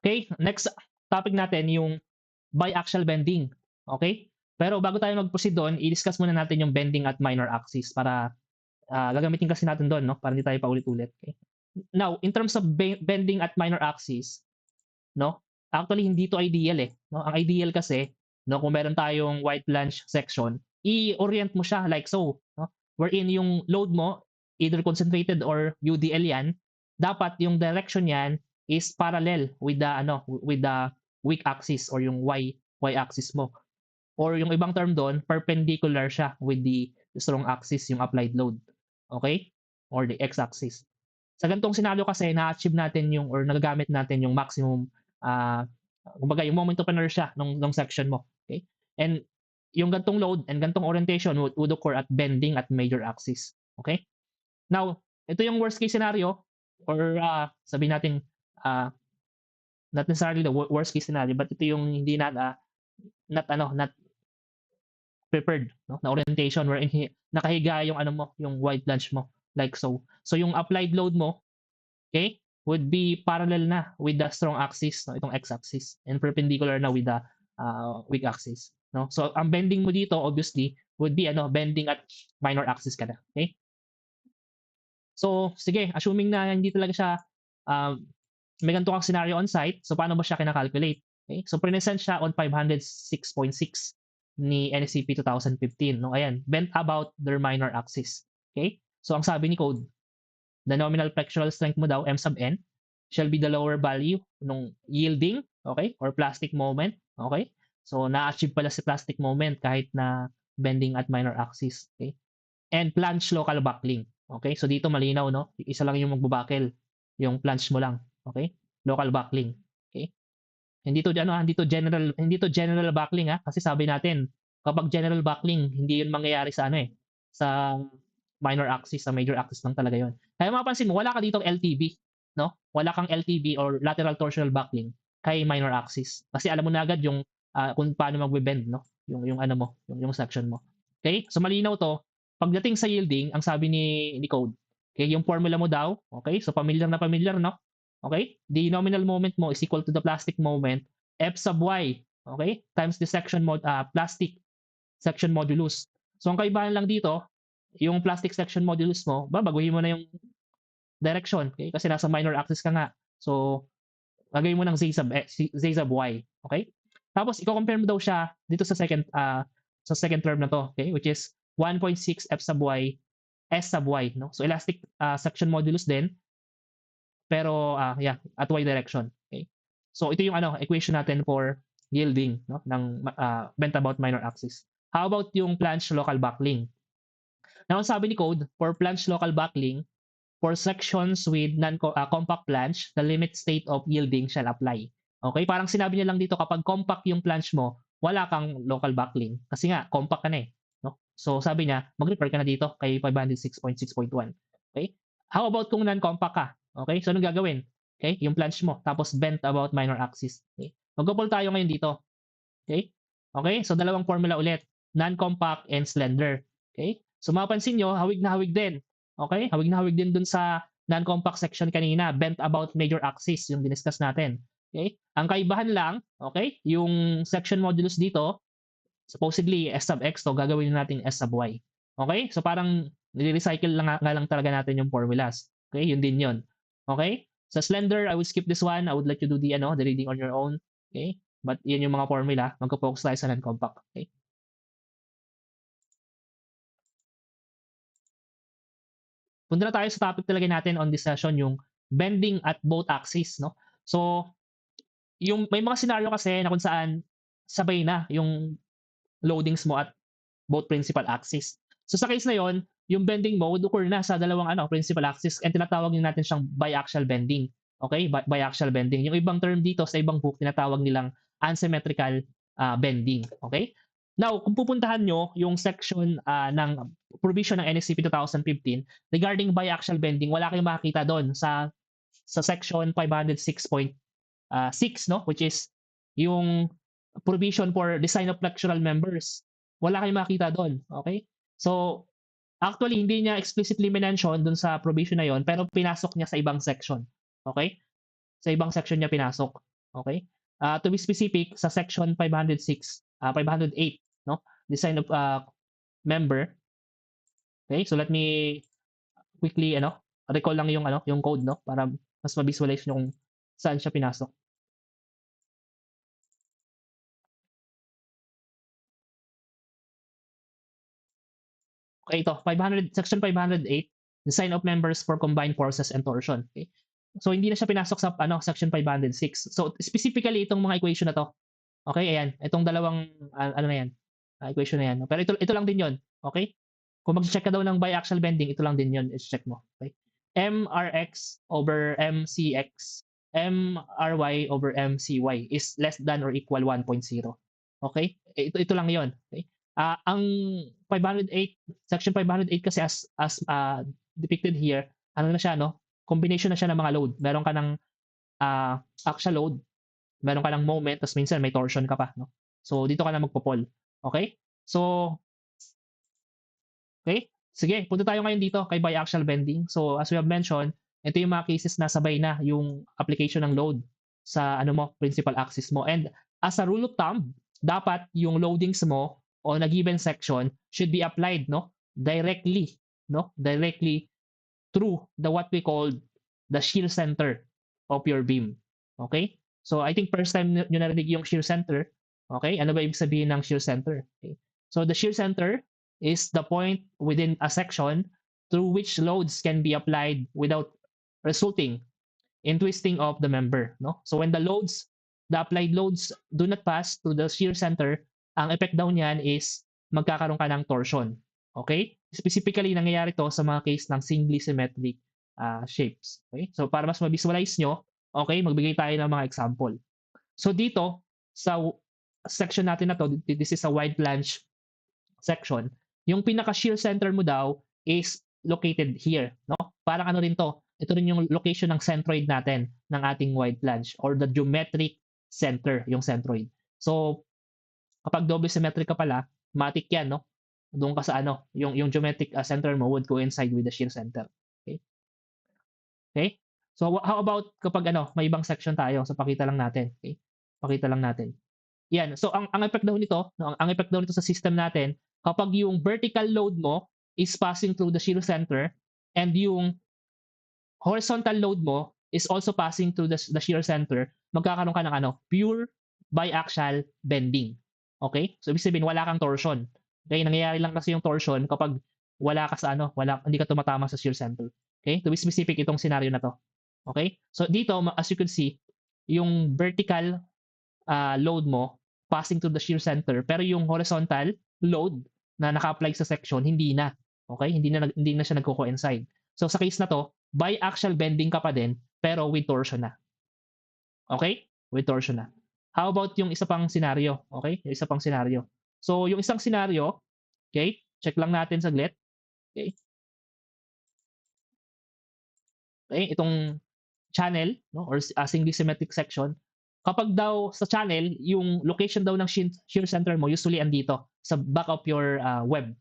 Okay, next topic natin yung biaxial bending. Okay? Pero bago tayo mag-proceed doon, i-discuss muna natin yung bending at minor axis para gagamitin kasi natin doon, no? Para hindi tayo paulit-ulit. Okay? Now, in terms of bending at minor axis, no? Actually hindi to ideal eh, no? Ang ideal kasi, no, kung meron tayong wide flange section, i-orient mo siya like so, no? Wherein yung load mo either concentrated or UDL 'yan, dapat yung direction niyan is parallel with the with the weak axis or yung y axis mo. Or yung ibang term doon, perpendicular siya with the strong axis, yung applied load. Okay? Or the x-axis. Sa ganitong senaryo kasi na-achieve natin yung or nagagamit natin yung maximum kumbaga yung moment of inertia nung section mo. Okay? And yung gantong load and gantong orientation would occur at bending at major axis. Okay? Now, ito yung worst case scenario or sabihin natin uh, not necessarily the worst case scenario but ito yung hindi na not prepared, no, na orientation wherein nakahiga yung ano mo, yung wide flange mo like so. So yung applied load mo, okay, would be parallel na with the strong axis, no, itong x-axis, and perpendicular na with the weak axis, no. So ang bending mo dito obviously would be bending at minor axis ka na, okay? So sige, assuming na hindi talaga siya may ganito kang scenario on site, so paano ba siya kina-calculate? Okay? So present siya on 506.6 ni NSCP 2015, no? Ayan, bent about their minor axis. Okay? So ang sabi ni code, the nominal flexural strength mo daw M sub n shall be the lower value nung yielding, okay? Or plastic moment, okay? So na-achieve pala si plastic moment kahit na bending at minor axis, okay? And flange local buckling. Okay? So dito malinaw, no? Isa lang yung magbubuckle, yung flange mo lang, okay? Local buckling. Okay? Hindi to general buckling kasi sabi natin kapag general buckling hindi yun mangyayari sa sa minor axis, sa major axis lang talaga yun. Kaya mapapansin mo wala ka dito LTB, no? Wala kang LTB or lateral torsional buckling kay minor axis. Kasi alam mo na agad yung kung paano magbe-bend, no? Yung ano mo, yung section mo. Okay? So malinaw to. Pagdating sa yielding, ang sabi ni code, okay, yung formula mo daw, okay? So familiar na familiar, no? Okay? The nominal moment mo is equal to the plastic moment F sub y, okay? Times the plastic section modulus. So ang kaibahan lang dito, yung plastic section modulus mo, baguhin mo na yung direction, okay? Kasi nasa minor axis ka nga. So lagay mo ng z sub y, okay? Tapos i-compare mo daw siya dito sa second term na to, okay? Which is 1.6 f sub y s sub y, no? So elastic section modulus din pero yeah, at y direction, okay? So ito yung equation natin for yielding, no, ng bent about minor axis. How about yung flange local buckling? Now, sabi ni code, for flange local buckling, for sections with compact flange, the limit state of yielding shall apply. Okay? Parang sinabi niya lang dito kapag compact yung flange mo, wala kang local buckling kasi nga compact ka na no? So sabi niya, mag-refer ka na dito kay 506.6.1. Okay? How about kung non-compact ka? Okay? So anong gagawin? Okay? Yung flange mo tapos bent about minor axis. Okay? Mag-pull tayo ngayon dito. Okay? Okay? So dalawang formula ulit, non-compact and slender. Okay? So mapapansin nyo, hawig na hawig din. Okay? Hawig na hawig din dun sa non-compact section kanina, bent about major axis, yung diniscuss natin. Okay? Ang kaibahan lang, okay, yung section modulus dito, supposedly S sub x to, gagawin natin S sub y. Okay? So parang nire-recycle lang nga lang talaga natin yung formulas. Okay? Yun din yun. Okay? Sa slender, I will skip this one. I would like to do the reading on your own. Okay? But yan yung mga formula. Magko-focus tayo sa non-compact. Okay? Punta na tayo sa topic talaga natin on this session, yung bending at both axis, no? So, yung may mga scenario kasi na kung saan sabay na yung loadings mo at both principal axis. So sa case na yon, yung bending mo would occur na sa dalawang principal axis and tinatawag din natin siyang biaxial bending. Okay? Biaxial bending. Yung ibang term dito sa ibang book tinatawag nilang asymmetrical bending. Okay? Now, kung pupuntahan nyo yung section ng provision ng NSCP 2015 regarding biaxial bending, wala kayong makakita doon sa section 506.6, no, which is yung provision for design of flexural members. Wala kayong makita doon, okay? So actually hindi niya explicitly mention doon sa provision na yon pero pinasok niya sa ibang section. Okay? Sa ibang section niya pinasok. Okay? To be specific, sa section 506, 508, no? Design of member. Okay? So let me quickly recall lang yung yung code, no, para mas ma-visualize niyo kung saan siya pinasok. Okay, ito 500 section 508, design of members for combined forces and torsion. Okay? So hindi na siya pinasok sa section 506. So specifically itong mga equation na to. Okay, ayan. Itong dalawang ano na yan. Equation na yan. Pero ito lang din 'yon. Okay? Kung mag-check ka daw ng biaxial bending, ito lang din 'yon. I-check mo. Okay? MRX over MCX, MRY over MCY is less than or equal 1.0. Okay? Ito lang 'yon. Okay? Ang 508, section 508 kasi as depicted here, ano na siya, no? Combination na siya ng mga load. Meron ka ng axial load, meron ka ng moment, tapos minsan may torsion ka pa, no? So dito ka na magpo-fall. Okay? So okay? Sige, punta tayo ngayon dito kay biaxial bending. So as we have mentioned, ito yung mga cases na sabay na yung application ng load sa principal axis mo. And as a rule of thumb, dapat yung loadings mo on a given section should be applied, no, directly, directly through the what we call the shear center of your beam. Okay? So I think first time nyo narinig yung shear center. Okay? Ano ba ibig sabihin ng shear center? Okay. So the shear center is the point within a section through which loads can be applied without resulting in twisting of the member, no? So when the applied loads do not pass to the shear center, ang effect daw niyan is magkakaroon ka ng torsion. Okay? Specifically, nangyayari to sa mga case ng singly symmetric shapes. Okay? So para mas ma-visualize nyo, okay, magbigay tayo ng mga example. So dito, sa section natin na to, this is a wide flange section, yung pinaka-shear center mo daw is located here, no? Parang ano rin to, ito rin yung location ng centroid natin ng ating wide flange or the geometric center, yung centroid. So, kapag double symmetric ka pala, matik yan, no? Doon ka sa yung geometric center mo would coincide with the shear center. Okay? Okay? So, how about kapag may ibang section tayo, so pakita lang natin. Okay? Pakita lang natin. Yan. So, ang effect daw nito, no, ang effect daw nito sa system natin, kapag yung vertical load mo is passing through the shear center and yung horizontal load mo is also passing through the shear center, magkakaroon ka ng pure biaxial bending. Okay? So ibig sabihin wala kang torsion. Okay? Nangyayari lang kasi yung torsion kapag wala ka sa hindi ka tumatama sa shear center. Okay? To be specific, itong scenario na to. Okay? So dito, as you can see, yung vertical load mo passing through the shear center, pero yung horizontal load na naka-apply sa section hindi na. Okay? Hindi na siya nagko-coincide. So sa case na to, biaxial bending ka pa din pero with torsion na. Okay? With torsion na. How about yung isa pang scenario? Okay? Yung isa pang scenario. So yung isang scenario, okay? Check lang natin saglit. Okay? Okay, itong channel, no, or singly symmetric section, kapag daw sa channel, yung location daw ng shear center mo usually andito sa back of your web.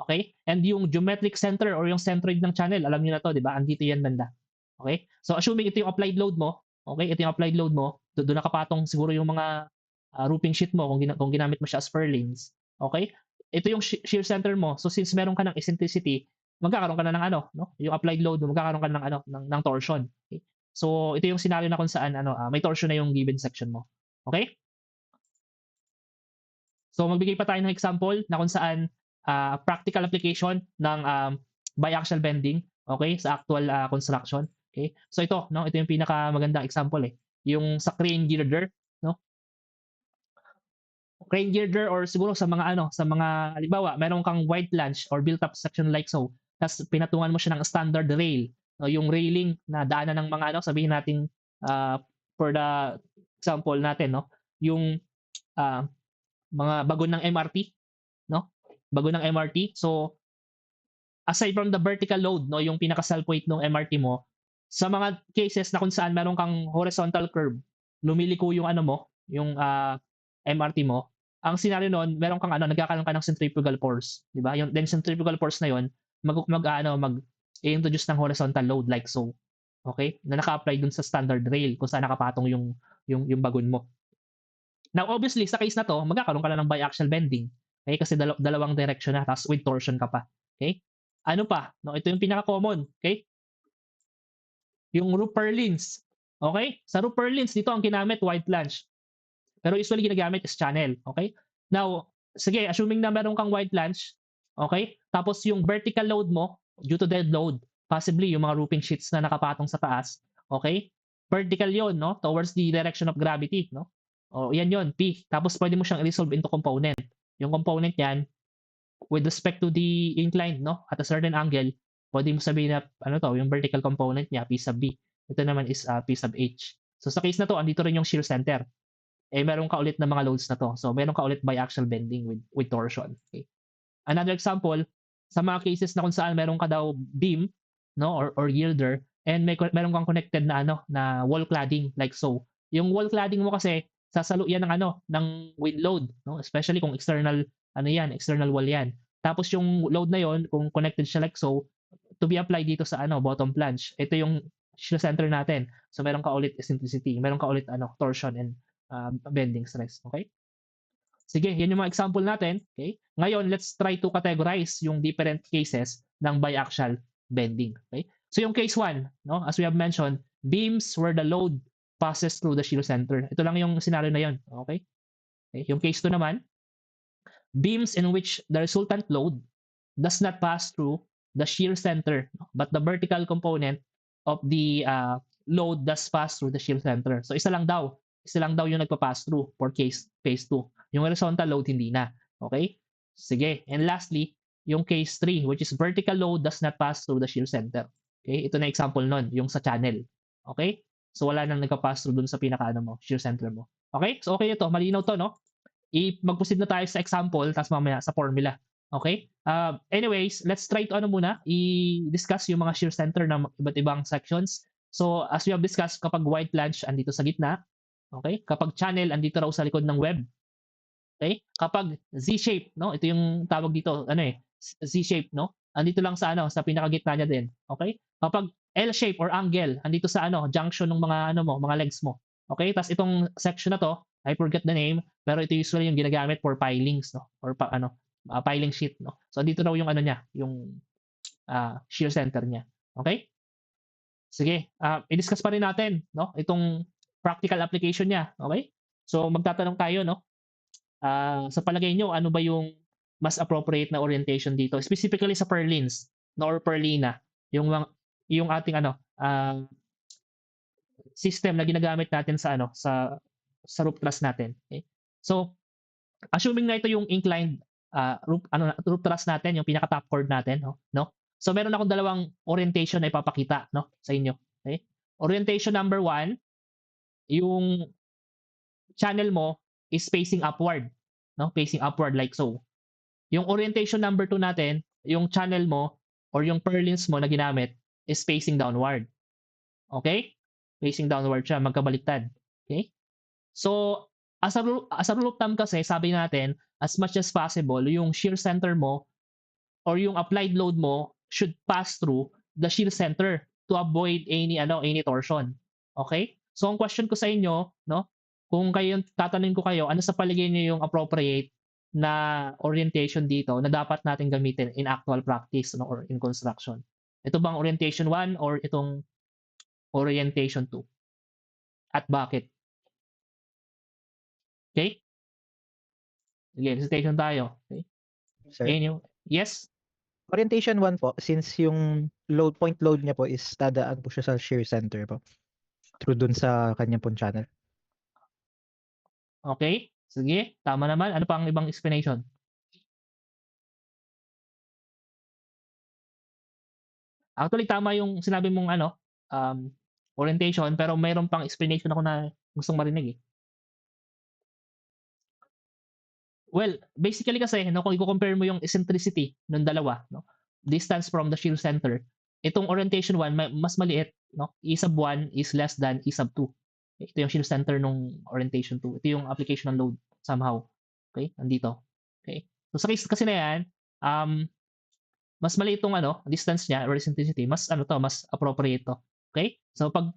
Okay? And yung geometric center or yung centroid ng channel, alam niyo na to, di ba? Andito yan banda. Okay? So assuming ito yung applied load mo, okay? Ito yung applied load mo, doon nakapatong siguro yung mga roofing sheet mo kung ginamit mo siya as purlins. Okay? Ito yung shear center mo. So since meron ka ng eccentricity, magkakaroon ka na ng no? Yung applied load mo, magkakaroon ka ng ng torsion. Okay? So ito yung scenario na kung saan may torsion na yung given section mo. Okay? So magbigay pa tayo ng example na kung saan practical application ng biaxial bending, okay, sa actual construction. Okay? So ito, no, ito yung pinakamagandang example yung sa crane girder, no? Crane girder or siguro sa mga halimbawa, meron kang wide flange or built up section like so. Tapos pinatungan mo siya ng standard rail, no, yung railing na daanan ng mga sabihin natin for the example natin, no, yung mga bagon ng MRT, no? Bagon ng MRT. So aside from the vertical load, no, yung pinaka self weight ng MRT mo, sa mga cases na kung saan meron kang horizontal curve, lumiliko yung yung MRT mo, ang scenario noon, meron kang nagkakaroon ka ng centrifugal force, di ba? Yung then centrifugal force na yon mag-introduce ng horizontal load like so. Okay? Na naka-apply dun sa standard rail kung saan nakapatong yung yung bagon mo. Now obviously sa case na 'to, magkakaroon ka na ng biaxial bending, okay? Kasi dalawang direction na ta's with torsion ka pa, okay? Ano pa, 'no, ito yung pinaka-common, okay? Yung roof purlins, okay? Sa roof purlins dito ang ginamit wide flange, pero usually ginagamit is channel, okay? Now, sige assuming na meron kang wide flange, okay? Tapos yung vertical load mo due to dead load, possibly yung mga roofing sheets na nakapatong sa taas, okay? Vertical 'yon, 'no, towards the direction of gravity, 'no? O yan 'yon, P. Tapos pwede mo siyang i-resolve into component. Yung component niyan with respect to the incline, 'no, at a certain angle, pwede mo sabihin na ano 'to, yung vertical component niya P sub B. Ito naman is, P sub H. So sa case na 'to, andito rin yung shear center. Eh, meron ka ulit na mga loads na 'to. So meron ka ulit biaxial bending with torsion, okay? Another example, sa mga cases na kung saan meron ka daw beam, no, or yielder, and meron kang connected na ano, na wall cladding like so. Yung wall cladding mo kasi sasalo yan ng ano, ng wind load, no? Especially kung external ano yan, external wall yan. Tapos yung load na yon kung connected siya like so, to be applied dito sa ano, bottom flange. Ito yung shear center natin. So meron ka ulit eccentricity, meron ka ulit ano, torsion and bending stress, okay? Sige, yan yung mga example natin. Okay? Ngayon, let's try to categorize yung different cases ng biaxial bending. Okay? So yung case 1, no, as we have mentioned, beams where the load passes through the shear center. Ito lang yung scenario na yun. Okay? Okay? Yung case 2 naman, beams in which the resultant load does not pass through the shear center, no, but the vertical component of the load does pass through the shear center. So isa lang daw yung nagpa-pass through for phase 2. Yung horizontal load hindi na. Okay? Sige. And lastly, yung case 3 which is vertical load does not pass through the shear center. Okay? Ito na example nun, yung sa channel. Okay? So wala nang nagpa-pass through dun sa pinaka mo, shear center mo. Okay? So okay ito, malinaw to, no? Mag-proceed na tayo sa example tapos mamaya sa formula. Okay? Anyways, let's try to ano muna, i-discuss yung mga shear center ng iba't ibang sections. So as we have discussed, kapag wide flange andito sa gitna, okay? Kapag channel andito raw sa likod ng web. Okay? Kapag Z-shape, no? Ito yung tawag dito, ano eh, Z-shape, no? Andito lang sa ano, sa pinakagitna niya din. Okay? Kapag L-shape or angle, andito sa ano, junction ng mga ano mo, mga legs mo. Okay? Tapos itong section na to, I forget the name, pero ito usually yung ginagamit for pilings, no? Or piling sheet, no? So dito raw yung ano niya, yung shear center niya. Okay? Sige, i-discuss pa rin natin, no? Itong practical application niya, okay? So magtatanong tayo, no? Sa palagay nyo, ano ba yung mas appropriate na orientation dito? Specifically sa purlins, no, or purlina, yung ating ano, system na ginagamit natin sa ano, sa roof truss natin. Okay? So, assuming na ito yung inclined roof truss natin, yung pinaka top chord natin, no? So meron akong dalawang orientation na ipapakita, no, sa inyo. Okay? Orientation number 1, yung channel mo is facing upward, no? Facing upward like so. Yung orientation number 2 natin, yung channel mo or yung purlins mo na ginamit is facing downward. Okay? Facing downward siya, magkabaliktad. Okay? So, as a rule of thumb kasi, sabi natin, as much as possible, yung shear center mo or yung applied load mo should pass through the shear center to avoid any torsion. Okay? So, ang question ko sa inyo, no, kung kayo tatanungin ko kayo, ano sa palagay niyo yung appropriate na orientation dito na dapat natin gamitin in actual practice, no, or in construction? Ito bang orientation 1 or itong orientation 2? At bakit? Okay? Sige, recitation tayo. Okay? Sir, Yes? orientation 1 po, since yung point load niya po is dadaan po siya sa shear center po. Through dun sa kanya pong channel. Okay? Sige, tama naman. Ano pa ang ibang explanation? Actually, tama yung sinabi mong ano, orientation, pero mayroon pang explanation ako na gustong marinig eh. Well, basically kasi, no, kung i-compare mo yung eccentricity ng dalawa, no, distance from the shear center, itong orientation 1 mas maliit, no? E sub 1 is less than E sub 2. Ito yung shear center nung orientation 2. Ito yung application ng load somehow. Okay? Nandito. Okay? So sa case kasi na yan, mas maliit itong ano, distance niya or eccentricity, mas ano to, mas appropriate to. Okay? So pag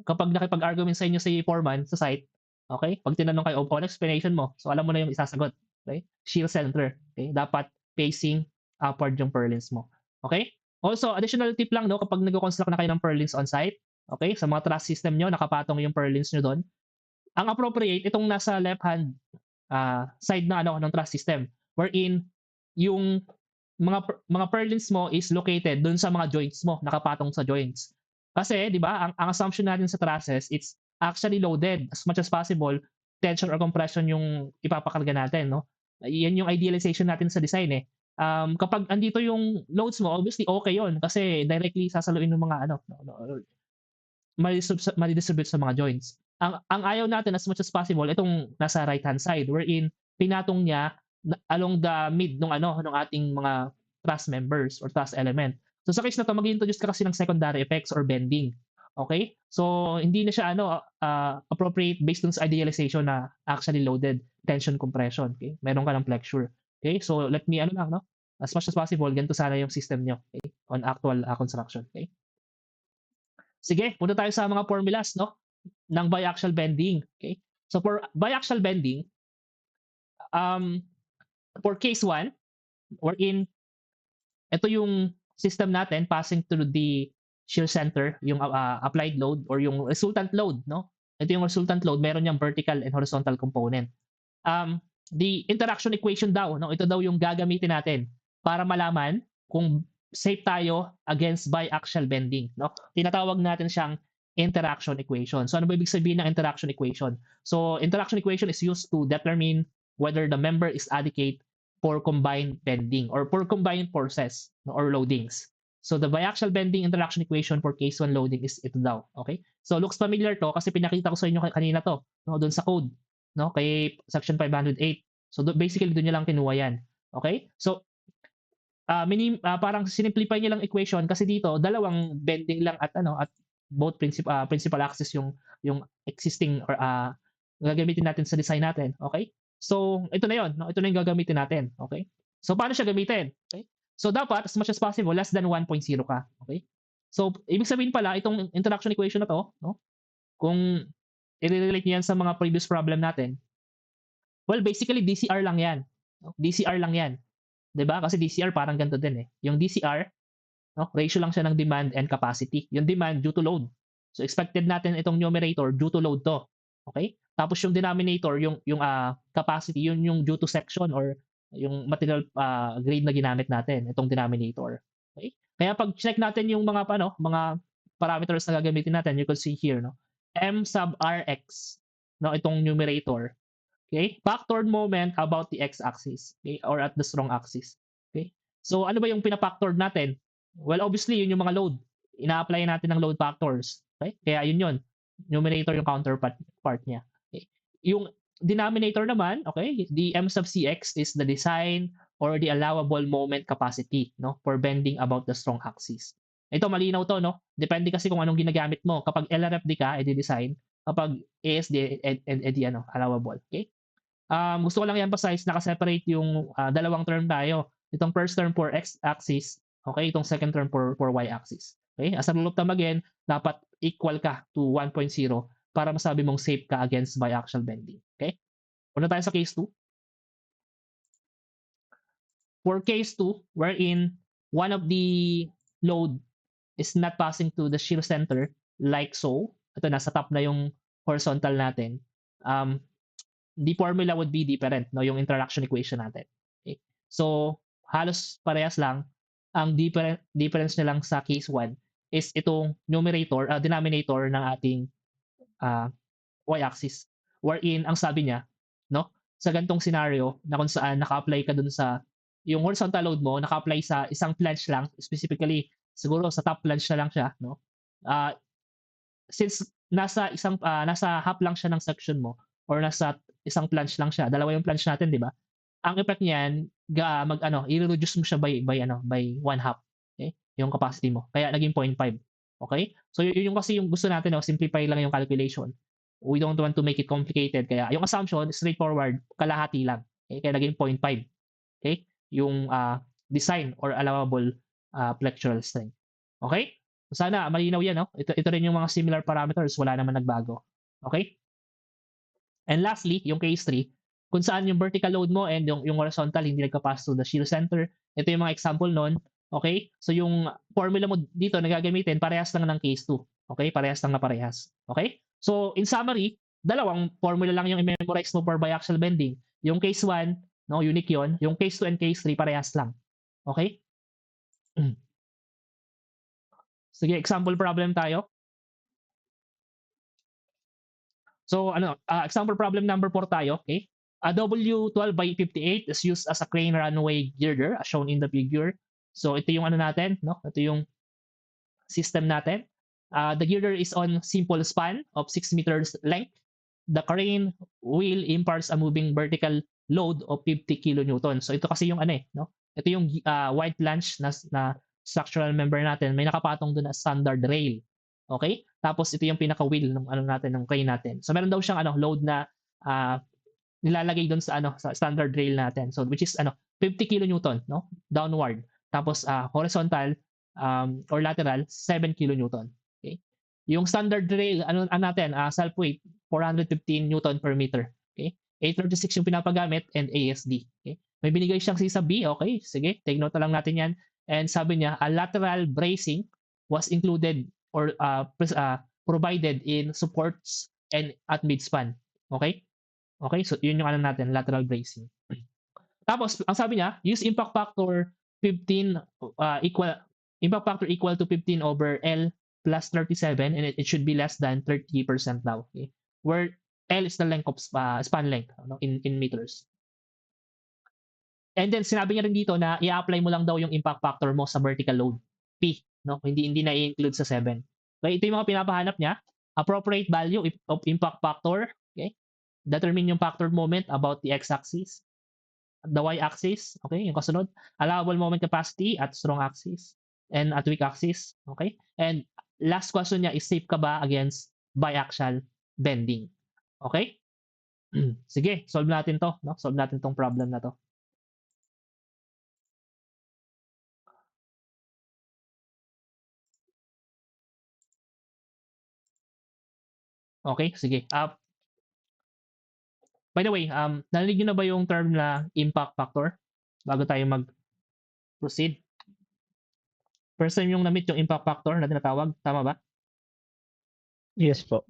kapag nakipag-argument sa inyo si foreman sa site, okay? Pag tinanong kayo, "Oh, ano explanation mo?" So, alam mo na yung isasagot, okay? Shield center, okay? Dapat facing upward yung purlins mo, okay? Also, additional tip lang 'no, kapag nagko-construct na kayo ng purlins on site, okay? Sa mga truss system niyo, nakapatong yung purlins niyo do'n. Ang appropriate itong nasa left hand side ng ano ng truss system, wherein yung mga purlins mo is located dun sa mga joints mo, nakapatong sa joints. Kasi 'di ba, ang assumption natin sa trusses, it's actually loaded as much as possible, tension or compression yung ipapakarga natin 'no. Yan yung idealization natin sa design, eh. Kapag andito yung loads mo, obviously okay yun kasi directly sasaluin ng mga ano, no, no, madi-distribute sa mga joints. Ang ayaw natin as much as possible itong nasa right hand side, wherein pinatong niya along the mid nung ano nung ating mga truss members or truss element. So sa case na to, mag-introduce ka kasi ng secondary effects or bending. Okay? So hindi na siya ano appropriate based dun sa idealization na actually loaded tension compression. Okay? Meron ka ng flexure. Okay? So let me ano lang no, as much as possible ganito sana yung system niyo, okay? On actual construction. Okay? Sige, punta tayo sa mga formulas no ng biaxial bending. Okay? So for biaxial bending, um, for case 1, wherein ito yung system natin passing through the shear center, yung applied load or yung resultant load, no? Ito yung resultant load, meron yung vertical and horizontal component. The interaction equation daw, no? Ito daw yung gagamitin natin para malaman kung safe tayo against biaxial bending, no? Tinatawag natin siyang interaction equation. So ano ba ibig sabihin ng interaction equation? So interaction equation is used to determine whether the member is adequate for combined bending or for combined forces no, or loadings. So the biaxial bending interaction equation for case 1 loading is ito daw, okay? So looks familiar to kasi pinakita ko sa inyo kanina to, no, doon sa code, no, kay section 508. So basically doon niya lang kinuha yan. Okay? So parang sinimplify niya lang equation kasi dito dalawang bending lang at ano at both principal axis yung existing or gagamitin natin sa design natin, okay? So ito na 'yon, no? Ito na yung gagamitin natin, okay? So paano siya gamitin? Okay? So dapat as much as possible less than 1.0 ka, okay? So ibig sabihin pala itong interaction equation na to, no? Kung i-relate niyo yan sa mga previous problem natin, well basically DCR lang yan. No? DCR lang yan. 'Di ba? Kasi DCR parang ganito din eh. Yung DCR, no, ratio lang siya ng demand and capacity. Yung demand due to load. So expected natin itong numerator due to load to. Okay? Tapos yung denominator, yung capacity, yun yung due to section or yung material grade na ginamit natin, itong denominator. Okay? Kaya pag check natin yung mga mga parameters na gagamitin natin, you can see here, no? M sub Rx, no, itong numerator. Okay? Factored moment about the x-axis, okay? Or at the strong axis. Okay? So ano ba yung pina-factored natin? Well, obviously, yun yung mga load. Ina-apply natin ng load factors. Okay? Kaya yun yun. Numerator yung counterpart part niya. Okay? Yung denominator naman, okay, the m sub cx is the design or the allowable moment capacity, no, for bending about the strong axis. Ito malinaw to, no? Depende kasi kung anong ginagamit mo. Kapag LRFD ka, edi design. Kapag ASD, edi ano, allowable. Okay? Gusto ko lang i-emphasize naka-separate yung dalawang term tayo. Itong first term for x-axis, okay? Itong second term for y-axis. Okay? As a rule of thumb again, dapat equal ka to 1.0 para masabi mong safe ka against biaxial bending. Okay? Punta tayo sa case 2. For case 2, wherein one of the load is not passing to the shear center like so, ito nasa top na yung horizontal natin, the formula would be different, no, yung interaction equation natin. Okay? So, halos parehas lang. Ang difference na lang sa case 1 is itong denominator ng ating uh, y-axis. Wherein, ang sabi niya, no, sa gantong scenario na kung saan naka-apply ka dun sa yung horizontal load mo, naka-apply sa isang flange lang, specifically, siguro sa top flange na lang siya, no? Uh, since nasa half lang siya ng section mo or nasa isang planche lang siya, dalawa yung planche natin, di ba? Ang effect niyan, i-reduce mo siya by one half. Okay? Yung capacity mo. Kaya naging 0.5. Okay? So yun yung kasi yung gusto natin, no? Simplify lang yung calculation. We don't want to make it complicated. Kaya yung assumption, straightforward, kalahati lang. Okay? Kaya naging 0.5. Okay? Yung design or allowable flexural strength. Okay? Sana malinaw yan, no? Ito rin yung mga similar parameters, wala naman nagbago. Okay? And lastly, yung case 3, kung saan yung vertical load mo and yung horizontal hindi nagka-pass through the shear center. Ito yung mga example nun. Okay? So yung formula mo dito na gagamitin, parehas lang ng case 2. Okay? Parehas lang na parehas. Okay? So in summary, dalawang formula lang yung i-memorize mo for biaxial bending. Yung case 1, no, unique yon. Yung case 2 and case 3, parehas lang. Okay? Sige, example problem tayo. So example problem number 4 tayo, okay? A W12 by 58 is used as a crane runway girder as shown in the figure. So ito yung ano natin, no? Ito yung system natin. The girder is on simple span of 6 meters length. The crane wheel imparts a moving vertical load of 50 kilonewton. So ito kasi yung ano no? Ito yung white flange na structural member natin. May nakapatong doon na standard rail. Okay? Tapos ito yung pinaka-wheel ng ano natin, ng crane natin. So meron daw siyang load na uh, nilalagay doon sa sa standard rail natin. So which is 50 kilonewton, no? Downward. Tapos horizontal or lateral 7 kilonewton. Okay? Yung standard rail natin, self weight 415 newton per meter. Okay? 836 yung pinapagamit and ASD. Okay? May binigay siyang C sa B. Okay, sige, take note na lang natin yan. And sabi niya, a lateral bracing was included or provided in supports and at midspan. Okay? Okay, so yun yung natin, lateral bracing. Tapos, ang sabi niya, use impact factor 15 equal to 15 over L plus 37 and it should be less than 30% now. Okay? Where L is the length of span length in meters. And then sinabi niya rin dito na i-apply mo lang daw yung impact factor mo sa vertical load P, no? Hindi na i-include sa 7. Okay, ito yung mga pinapahanap niya. Appropriate value of impact factor, okay? Determine yung factor moment about the x-axis. The y-axis, okay, yung kasunod. Allowable moment capacity at strong axis and at weak axis, okay? And last question niya is safe ka ba against biaxial bending? Okay? Sige, solve natin to, no? Solve natin tong problem na to. Okay, sige. By the way, narinig niyo na ba yung term na impact factor bago tayo mag-proceed? First time yung na-meet yung impact factor na tinatawag, tama ba? Yes po.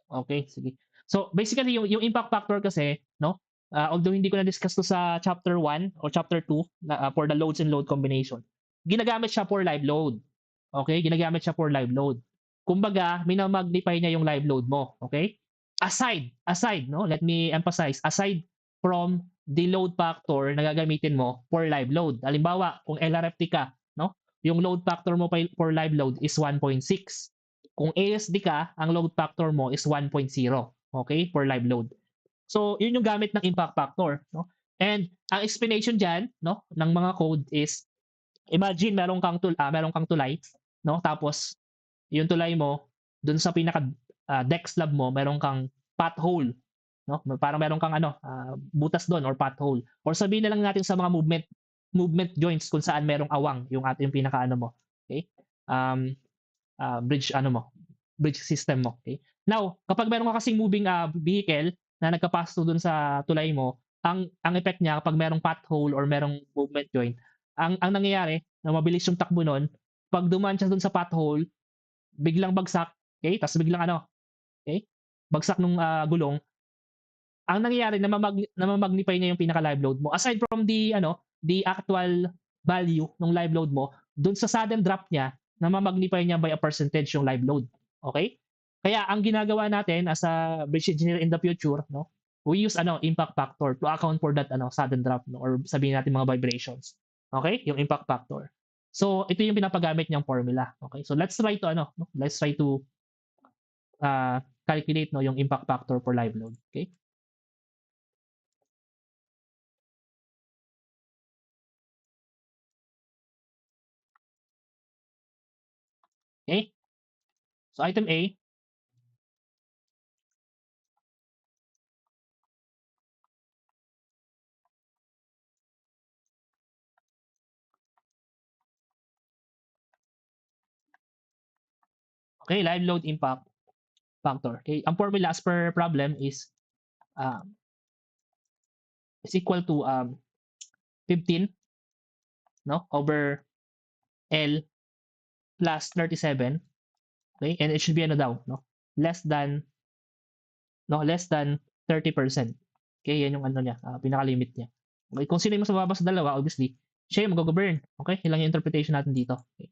Okay, sige. So basically yung impact factor kasi, no? Although hindi ko na discuss to sa chapter 1 or chapter 2 for the loads and load combination. Ginagamit siya for live load. Okay? Ginagamit siya for live load. Kumbaga, minamagnify niya yung live load mo, okay? Aside, no? Let me emphasize, aside from the load factor na gagamitin mo for live load. Halimbawa, kung LRFT ka, no? Yung load factor mo for live load is 1.6. Kung ASD ka, ang load factor mo is 1.0, okay, for live load. So, yun yung gamit ng impact factor, no? And ang explanation diyan, no, ng mga code is imagine meron kang tulay, no? Tapos yung tulay mo dun sa pinaka deck slab mo, meron kang pothole, no? Parang meron kang butas doon or pothole. Or sabihin na lang natin sa mga movement joints kung saan merong awang yung ating pinaka mo. Okay? Bridge system mo. Okay? Now, kapag meron ka kasing moving vehicle na nagka-pass through dun sa tulay mo, ang effect niya kapag merong pothole or merong movement joint, ang nangyayari na mabilis yung takbo nun, pag dumaan siya dun sa pothole, biglang bagsak, okay? Tapos biglang okay? Bagsak nung gulong, ang nangyayari namamagnify niya yung pinaka live load mo. Aside from the actual value ng live load mo, dun sa sudden drop niya, namamagnify niya by a percentage yung live load. Okay? Kaya ang ginagawa natin as a bridge engineer in the future, no, we use impact factor to account for that sudden drop, no, or sabihin natin mga vibrations. Okay? Yung impact factor. So ito yung pinapagamit niyang formula. Okay? So let's try to calculate yung impact factor for live load. Okay? Okay? So item A, Okay, live load impact factor. Okay, ang formula as per problem um, is equal to 15, no, over L plus 37. Okay, and it should be ano daw, no, less than less than 30%. Okay, yan yung ano niya, pinaka-limit niya. Okay, kung sino yung mas mababa sa dalawa, obviously, siya yung mag-govern. Okay, yun lang yung interpretation natin dito. Okay,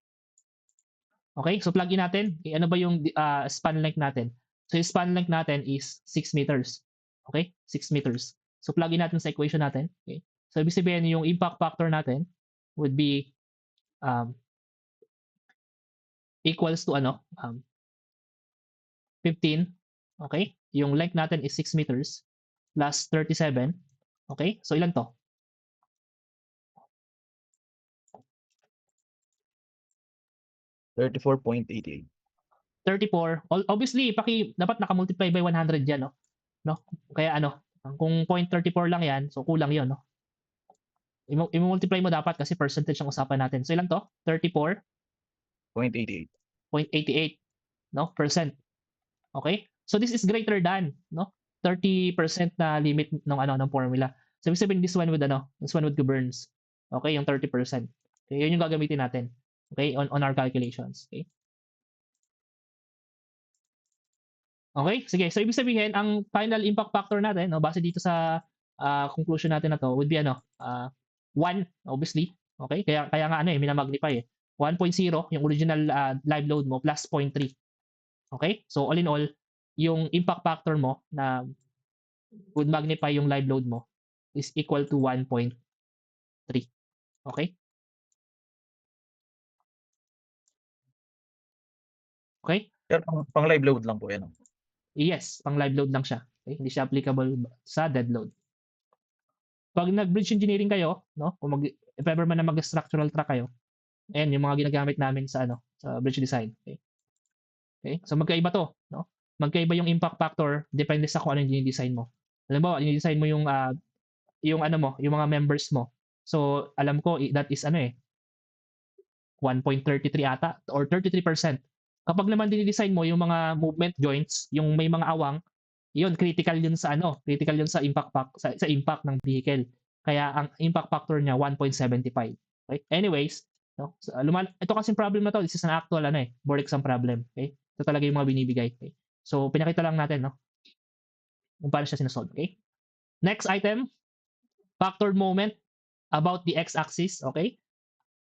okay, so plug in natin. Okay, ano ba yung span length natin? So yung span length natin is 6 meters. Okay, 6 meters. So plug in natin sa equation natin. Okay, so ibig sabihin yung impact factor natin would be um, equals to 15. Okay, yung length natin is 6 meters plus 37. Okay, so ilan to? 34.88. 34. Obviously, dapat naka-multiply by 100 yan, no? No? Kaya kung 0.34 lang yan, so kulang yon, no? I-multiply mo dapat kasi percentage ang usapan natin. So ilan to? 0.88. 34.88, no? Percent. Okay? So this is greater than, no? 30% na limit ng formula. So ibig sabihin this one would governs. Okay, yung 30%. Okay, yun yung gagamitin natin. Okay, on our calculations. Okay? Okay, sige. So ibig sabihin ang final impact factor natin, no, base dito sa conclusion natin na to would be 1 obviously. Okay? Kaya nga minamagnify eh. 1.0 yung original live load mo plus 0.3. Okay? So all in all, yung impact factor mo na would magnify yung live load mo is equal to 1.3. Okay? Okay? Pero pang live load lang po yan. Yes, pang live load lang siya. Okay? Hindi siya applicable sa dead load. Pag nag-bridge engineering kayo, no, kung if ever man na mag-structural track kayo, ayan yung mga ginagamit namin sa sa bridge design. Okay? Okay? So magkaiba to, no? Magkaiba yung impact factor depende sa kung ano yung design mo. Alam mo, design mo yung yung mga members mo. So alam ko that is 1.33 ata or 33%. Kapag naman dinidesign mo yung mga movement joints, yung may mga awang, yun critical yun sa sa impact ng vehicle. Kaya ang impact factor niya 1.75. Okay? Anyways, no? So, ito kasing problem na to, this is an actual board exam problem. Okay? Ito talaga yung mga binibigay. Okay? So pinakita lang natin kung paano siya sinasolve. Okay? Next item, factored moment about the x-axis. Okay?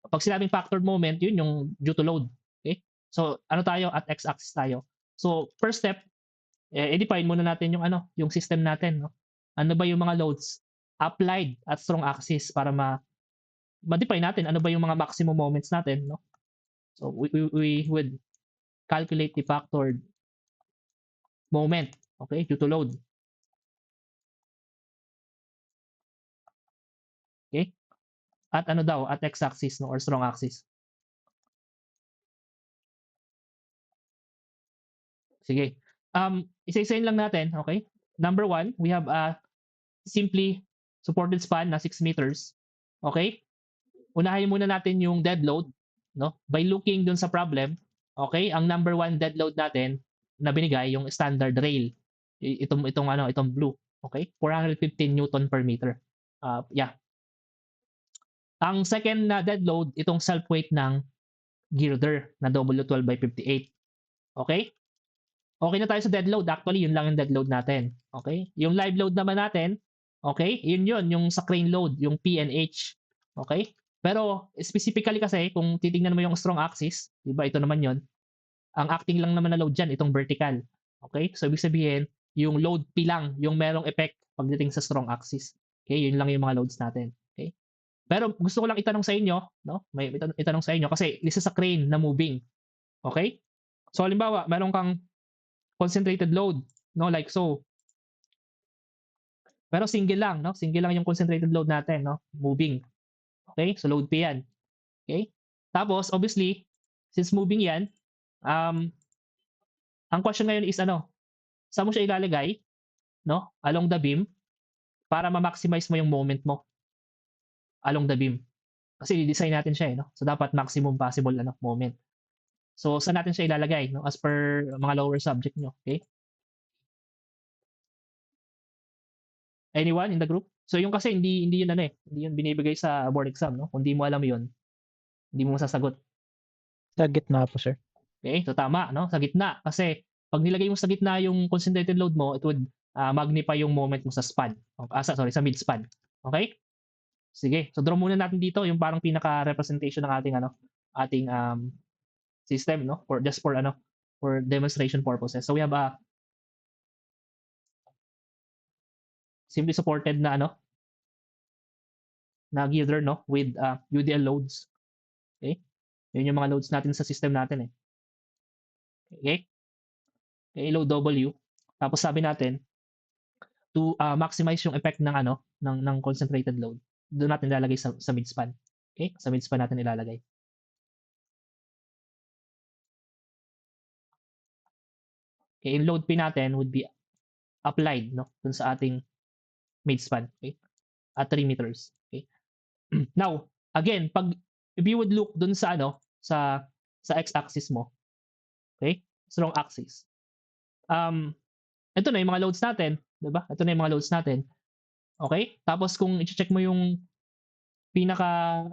Pag sinabing factored moment, yun yung due to load. Okay? So ano tayo at x-axis tayo. So first step, i-define muna natin yung system natin, no? Ano ba yung mga loads applied at strong axis para ma-define natin ano ba yung mga maximum moments natin, no? So we would calculate the factored moment, okay, due to load. Okay? At at x-axis, no, or strong axis. Sige. Isa-isahin lang natin, okay? Number 1, we have a simply supported span na 6 meters. Okay? Unahin muna natin yung dead load, no? By looking dun sa problem, okay? Ang number 1 dead load natin na binigay yung standard rail. Itong blue, okay? 415 Newton per meter. Yeah. Ang second na dead load, itong self weight ng girder na W12 by 58. Okay? Okay na tayo sa dead load. Actually, yun lang yung dead load natin. Okay? Yung live load naman natin, okay? Yun, yung sa crane load, yung PNH. Okay? Pero specifically kasi, kung titingnan mo yung strong axis, di ba ito naman yon, ang acting lang naman na load dyan, itong vertical. Okay? So, ibig sabihin, yung load P lang, yung merong effect pagdating sa strong axis. Okay? Yun lang yung mga loads natin. Okay? Pero gusto ko lang itanong sa inyo, no? May itanong sa inyo kasi isa sa crane na moving. Okay? So, halimbawa, meron kang concentrated load, no, like so. Pero single lang, no? Single lang yung concentrated load natin, no? Moving. Okay? So load P yan. Okay? Tapos obviously, since moving yan, ang question ngayon is saan mo siya ilalagay, no? Along the beam para ma-maximize mo yung moment mo along the beam. Kasi i-design natin siya no? So dapat maximum possible moment. So, saan natin siya ilalagay, no? As per mga lower subject nyo. Okay? Anyone in the group? So, yung kasi hindi yun ano eh. Hindi yun binibigay sa board exam, no? Kung di mo alam yun, hindi mo masasagot. Sa gitna po, sir. Okay? So, tama, no? Sa gitna. Kasi, pag nilagay mo sa gitna yung concentrated load mo, it would magnify yung moment mo sa span. Sorry, sa mid span. Okay? Sige. So, draw muna natin dito yung parang pinaka-representation ng ating system, no? For demonstration purposes. So, we have a simply supported na na girder, no? With UDL loads. Okay? Yun yung mga loads natin sa system natin eh. Okay? Okay, load W. Tapos sabi natin, to maximize yung effect ng ng concentrated load. Doon natin ilalagay sa midspan. Okay? Sa midspan natin ilalagay. Okay, yung load P natin would be applied, no? Dun sa ating midspan. Okay? At 3 meters. Okay? Now, again, if you would look dun sa sa x-axis mo, okay? Strong axis. Ito na yung mga loads natin, 'di ba? Ito na yung mga loads natin. Okay? Tapos kung i-check mo yung pinaka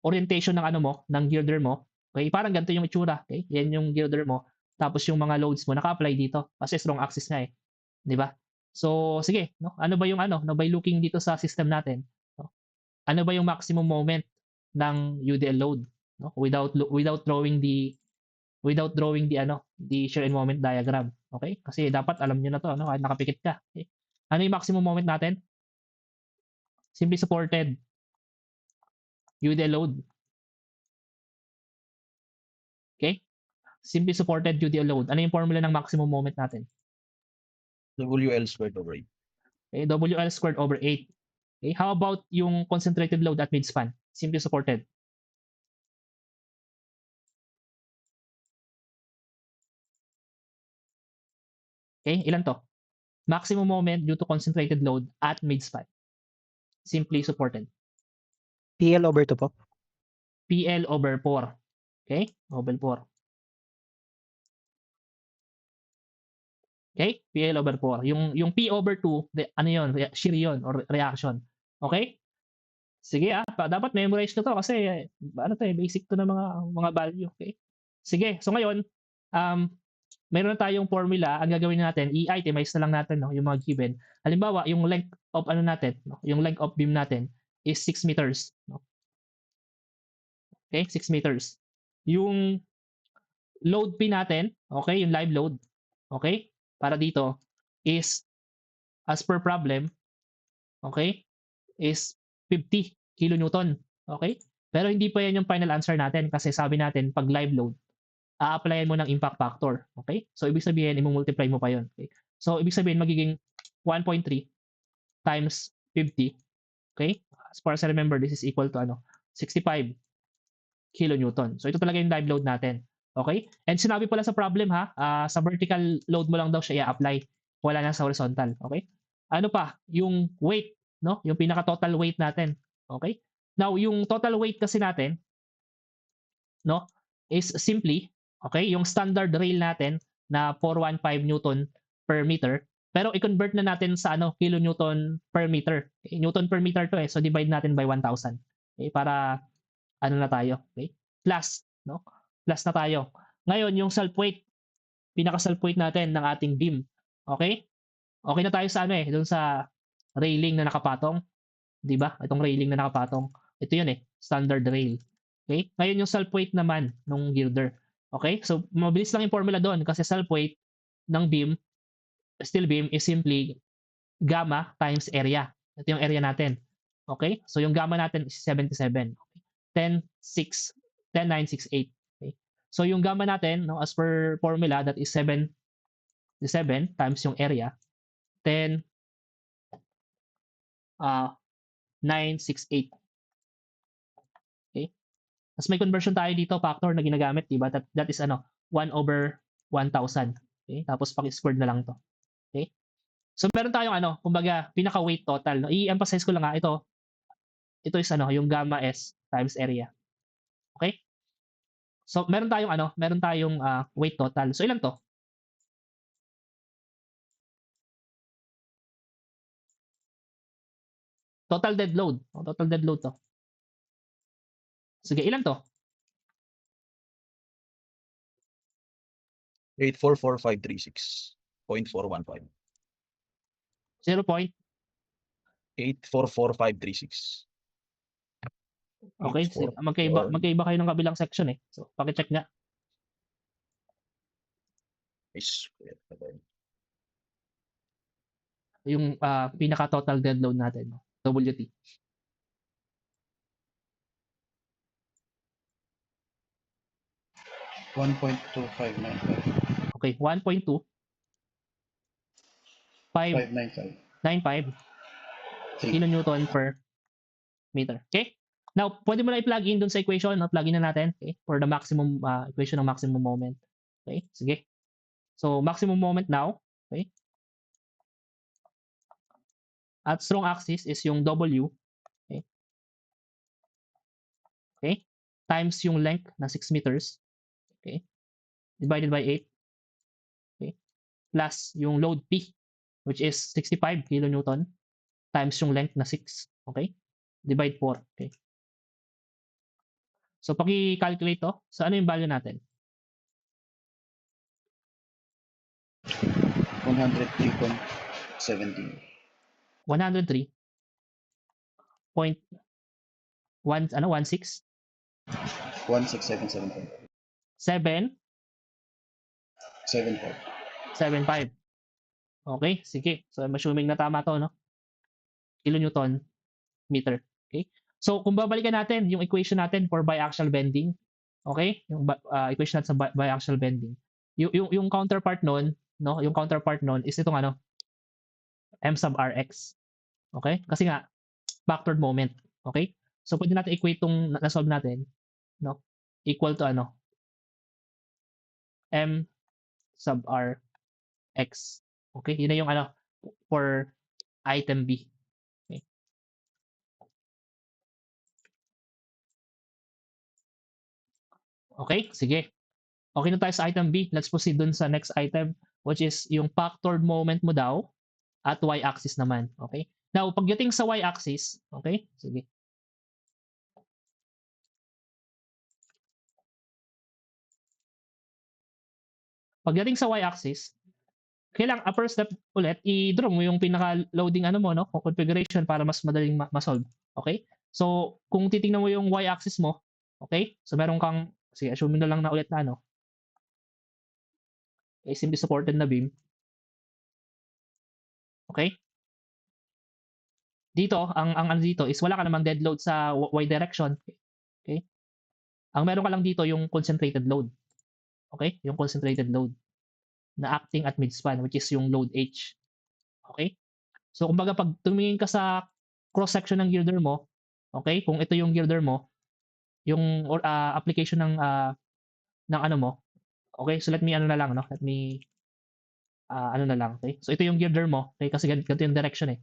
orientation ng ng girder mo, okay? Parang ganito yung itsura, okay? Yan yung girder mo. Tapos yung mga loads mo naka-apply dito kasi strong axis nga eh, 'di ba? So, sige, no? Ano ba yung by looking dito sa system natin, no? Ano ba yung maximum moment ng UDL load, no? Without drawing the shear and moment diagram, okay? Kasi dapat alam niyo na to, kahit nakapikit ka. Okay? Ano yung maximum moment natin? Simply supported UDL load. Okay? Simply supported UDL load. Ano yung formula ng maximum moment natin? WL squared over 8. Okay? WL squared over 8. Okay? How about yung concentrated load at midspan? Simply supported. Okay? Ilan to? Maximum moment due to concentrated load at midspan. Simply supported. PL over 2 po. PL over 4. Okay? Over 4. Okay? PL over 4. Yung P over 2, ano yun? Shear yun or reaction. Okay? Sige dapat memorize ko to kasi basic to na mga value. Okay? Sige. So ngayon, meron na tayong formula. Ang gagawin natin, i-itemize na lang natin yung mga given. Halimbawa, yung length of natin, yung length of beam natin is 6 meters. Okay? 6 meters. Yung load P natin, okay, yung live load, okay, para dito is as per problem, okay, is 50 kilonewton, okay? Pero hindi pa yan yung final answer natin kasi sabi natin pag live load, a-applyan mo ng impact factor, okay? So ibig sabihin i-multiply mo pa yon, okay? So ibig sabihin magiging 1.3 times 50, okay? As far as I remember, this is equal to 65 kilonewton. So ito talaga yung live load natin. Okay? And sinabi pala sa problem sa vertical load mo lang daw siya i-apply. Wala na sa horizontal. Okay? Ano pa? Yung weight, no? Yung pinaka total weight natin. Okay? Now, yung total weight kasi natin, no, is simply, okay, yung standard rail natin na 415 Newton per meter. Pero i-convert na natin sa kilonewton per meter. Okay? Newton per meter to eh. So divide natin by 1,000. Okay? Para na tayo, okay? Plus, no? Plus na tayo. Ngayon, yung self weight, pinaka self weight natin ng ating beam, okay? Okay na tayo sa doon sa railing na nakapatong, 'di ba? Itong railing na nakapatong. Ito 'yun standard rail. Okay? Ngayon yung self weight naman ng girder. Okay? So mabilis lang yung formula doon kasi self weight ng beam, steel beam is simply gamma times area. Ito yung area natin. Okay? So yung gamma natin is 77. 10,968. Okay? So yung gamma natin, no, as per formula, that is 7 times yung area, 10,968. Okay? Tapos may conversion tayo dito, factor na ginagamit, diba? That is 1 over 1,000. Okay? Tapos paki-squared na lang to. Okay? So meron tayong kumbaga, pinaka-weight total. No? I-emphasize ko lang ito is yung gamma S times area. Okay? So meron tayong weight total. So ilan to? Total dead load. Total dead load to. Sige, ilan to? 844536.415. 0 point. 844536. Okay, magkaiba kayo ng kabilang section eh. So, paki-check nga. Is Yung pinaka total dead load natin, no? WT. $1.2595. Okay, 1.2 595 kilonewton per meter. Okay? Now, pwede mo na i-plug in dun sa equation, no? Plug in na natin, okay? For the maximum equation ng maximum moment. Okay? Sige. So, maximum moment now, okay? At strong axis is yung W, okay? Okay? Times yung length na 6 meters, okay? Divided by 8, okay? Plus yung load P, which is 65 kilonewton times yung length na 6, okay? Divide 4, okay? So, paki-calculate to. So, ano yung value natin? 103.17. 103.16 16775. 7 75. 75. Okay, sige. So, I'm assuming na tama to, no? Kilonewton meter. Okay? So, kung babalikan natin yung equation natin for biaxial bending, okay? Yung equation natin sa biaxial bending. Yung counterpart nun, no? Yung counterpart nun is itong m sub rx. Okay? Kasi nga, backward moment. Okay? So, pwede natin equate itong na-solve natin, no? Equal to m sub rx. Okay? Yun na yung for item B. Okay? Okay? Sige. Okay na tayo sa item B. Let's proceed dun sa next item, which is yung factored moment mo daw at y-axis naman. Okay? Now, pagdating sa y-axis, okay? Sige. Pagdating sa y-axis, kailangan first step ulit, i-draw mo yung pinaka-loading mo, no? Configuration para mas madaling ma-solve. Okay? So, kung titingnan mo yung y-axis mo, okay? So, meron kang, sige, assume na lang na ulit na okay, simply supported na beam. Okay? Dito, ang dito is wala ka namang dead load sa y direction. Okay? Ang meron ka lang dito yung concentrated load. Okay? Yung concentrated load na acting at midspan, which is yung load H. Okay? So, kumbaga, pag tumingin ka sa cross-section ng girder mo, okay, kung ito yung girder mo, yung application ng mo, okay, so let me na lang, no? Let me na lang, okay? So, ito yung girder mo, okay, kasi ganito yung direction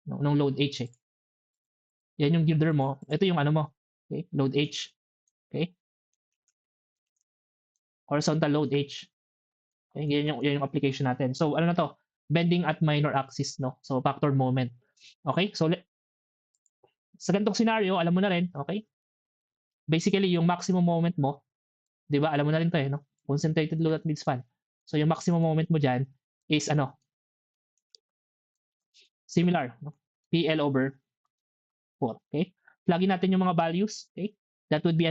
ng load H eh. Yan yung girder mo, ito yung mo, okay, load H, okay? Horizontal load H. Okay, yan yung application natin. So, na to? Bending at minor axis, no? So, factored moment. Okay? So, sa ganitong scenario, alam mo na rin, okay? Basically, yung maximum moment mo, di ba? Alam mo na rin to no? Concentrated load at midspan. So, yung maximum moment mo dyan is similar, no? PL over 4, okay? Plugin natin yung mga values, okay? That would be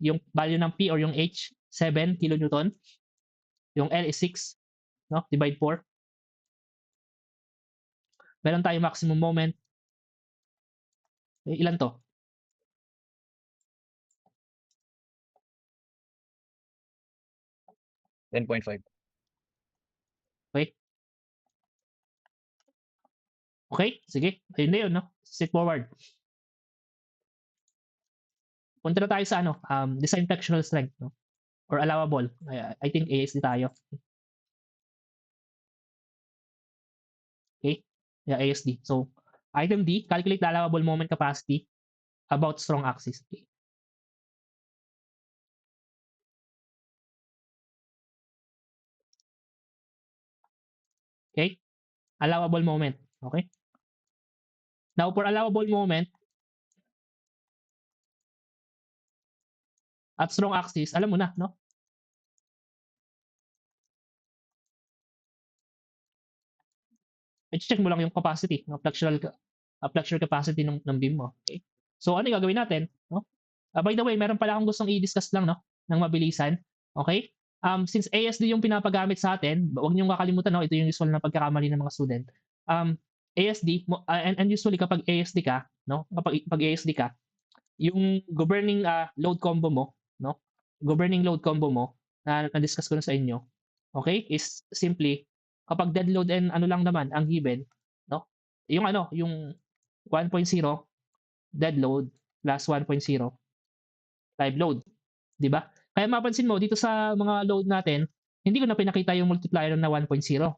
yung value ng P or yung H, 7 kilonewton. Yung L is 6, no? Divide 4. Meron tayong maximum moment. Okay, ilan to? $10.5. Okay? Okay? Sige. Ayun na yun, no? Straightforward. Punta na tayo sa design fractional strength, no? Or allowable. I think ASD tayo. Okay? Yeah, ASD. So, item D, calculate the allowable moment capacity about strong axis. Okay? Okay? Allowable moment. Okay? Now, for allowable moment, at strong axis, alam mo na, no? I-check mo lang yung capacity, no? Flexural capacity ng beam mo. Okay? So, ano yung gagawin natin? No? By the way, meron pala akong gustong i-discuss lang, no? Ng mabilisan. Okay? Since ASD yung pinapagamit sa atin, huwag niyong kakalimutan, no? Ito yung usual na pagkakamali ng mga student. ASD, and usually kapag ASD ka, no? Kapag ASD ka, yung governing load combo mo, no? Governing load combo mo na na-discuss ko na sa inyo, okay? Is simply kapag dead load and ano lang naman ang given, no? Yung 1.0 dead load plus 1.0 live load, 'di ba? Kaya mapansin mo dito sa mga load natin, hindi ko na pinakita yung multiplier na 1.0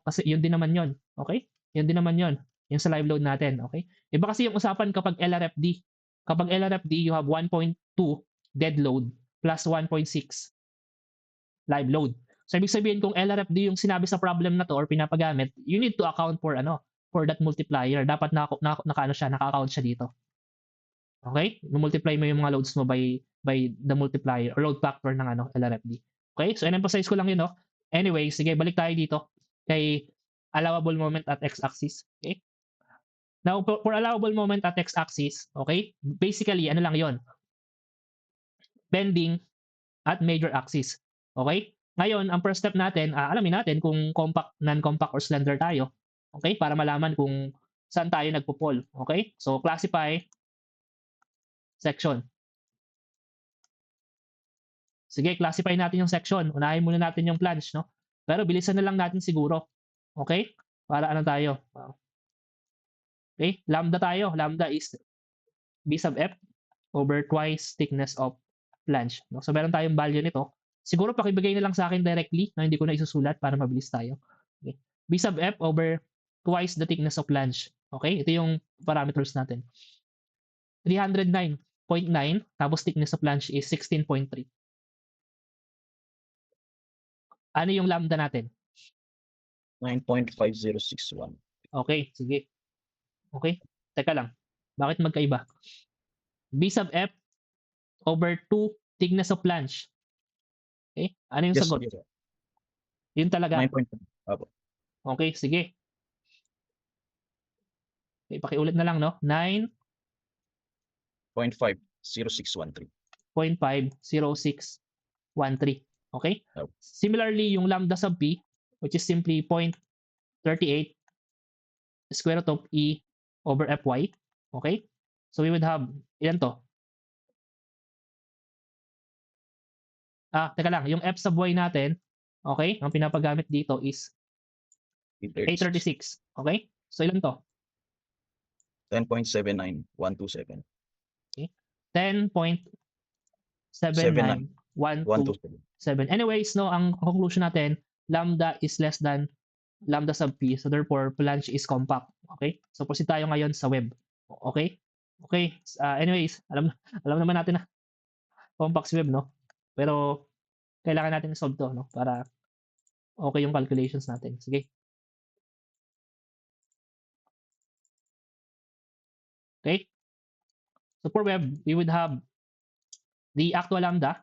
kasi yun din naman yun, okay? Yun din naman yun, yung sa live load natin, okay? Iba kasi yung usapan kapag LRFD. Kapag LRFD, you have 1.2 dead load plus 1.6 live load. So ibig sabihin kung LRFD yung sinabi sa problem na to or pinapagamit, you need to account for for that multiplier. Dapat naka-account siya dito. Okay? Multiply mo yung mga loads mo by the multiplier or load factor ng LRFD. Okay? So emphasize ko lang yun, no? Anyway, sige, balik tayo dito kay allowable moment at x-axis. Okay? Now, for allowable moment at x-axis, okay? Basically, ano lang yon, bending at major axis. Okay? Ngayon, ang first step natin, alamin natin kung compact, non-compact, or slender tayo. Okay? Para malaman kung saan tayo nagpo-fall. Okay? So, classify section. Sige, classify natin yung section. Unahin muna natin yung flange, no? Pero bilisan na lang natin siguro. Okay? Para ano tayo? Okay? Lambda tayo. Lambda is B sub F over twice thickness of flange. No? So, meron tayong value nito. Siguro pakibigay na lang sa akin directly na hindi ko na isusulat para mabilis tayo. Okay? B sub F over twice the thickness of flange. Okay? Ito yung parameters natin. 309.9 tapos thickness of flange is 16.3. Ano yung lambda natin? 9.5061. Okay, sige. Okay? Teka lang. Bakit magkaiba? B sub F over 2 thickness of flange. Okay? Ano yung Yes, sagot? yes, sir. Yun talaga. 9.5. Apo. Okay, sige. Okay, pakiulit na lang, no? 0.50613. 9.50613. Okay? Apo. Similarly, yung lambda sub P, which is simply 0.38 square root of E over Fy. Okay? So we would have, ilan to? Teka lang, yung F sub Y natin, okay, ang pinapagamit dito is 836. Okay? So ilan to? 10.79127. Okay? 10.79127. Anyways, no, ang conclusion natin, lambda is less than lambda sub P. So therefore, flange is compact. Okay? So proceed tayo ngayon sa web. Okay? Okay. Anyways, alam naman natin na compact si web, no? Pero kailangan natin i-solve to, no? Para okay yung calculations natin. Sige. Okay? So for web, we would have the actual lambda.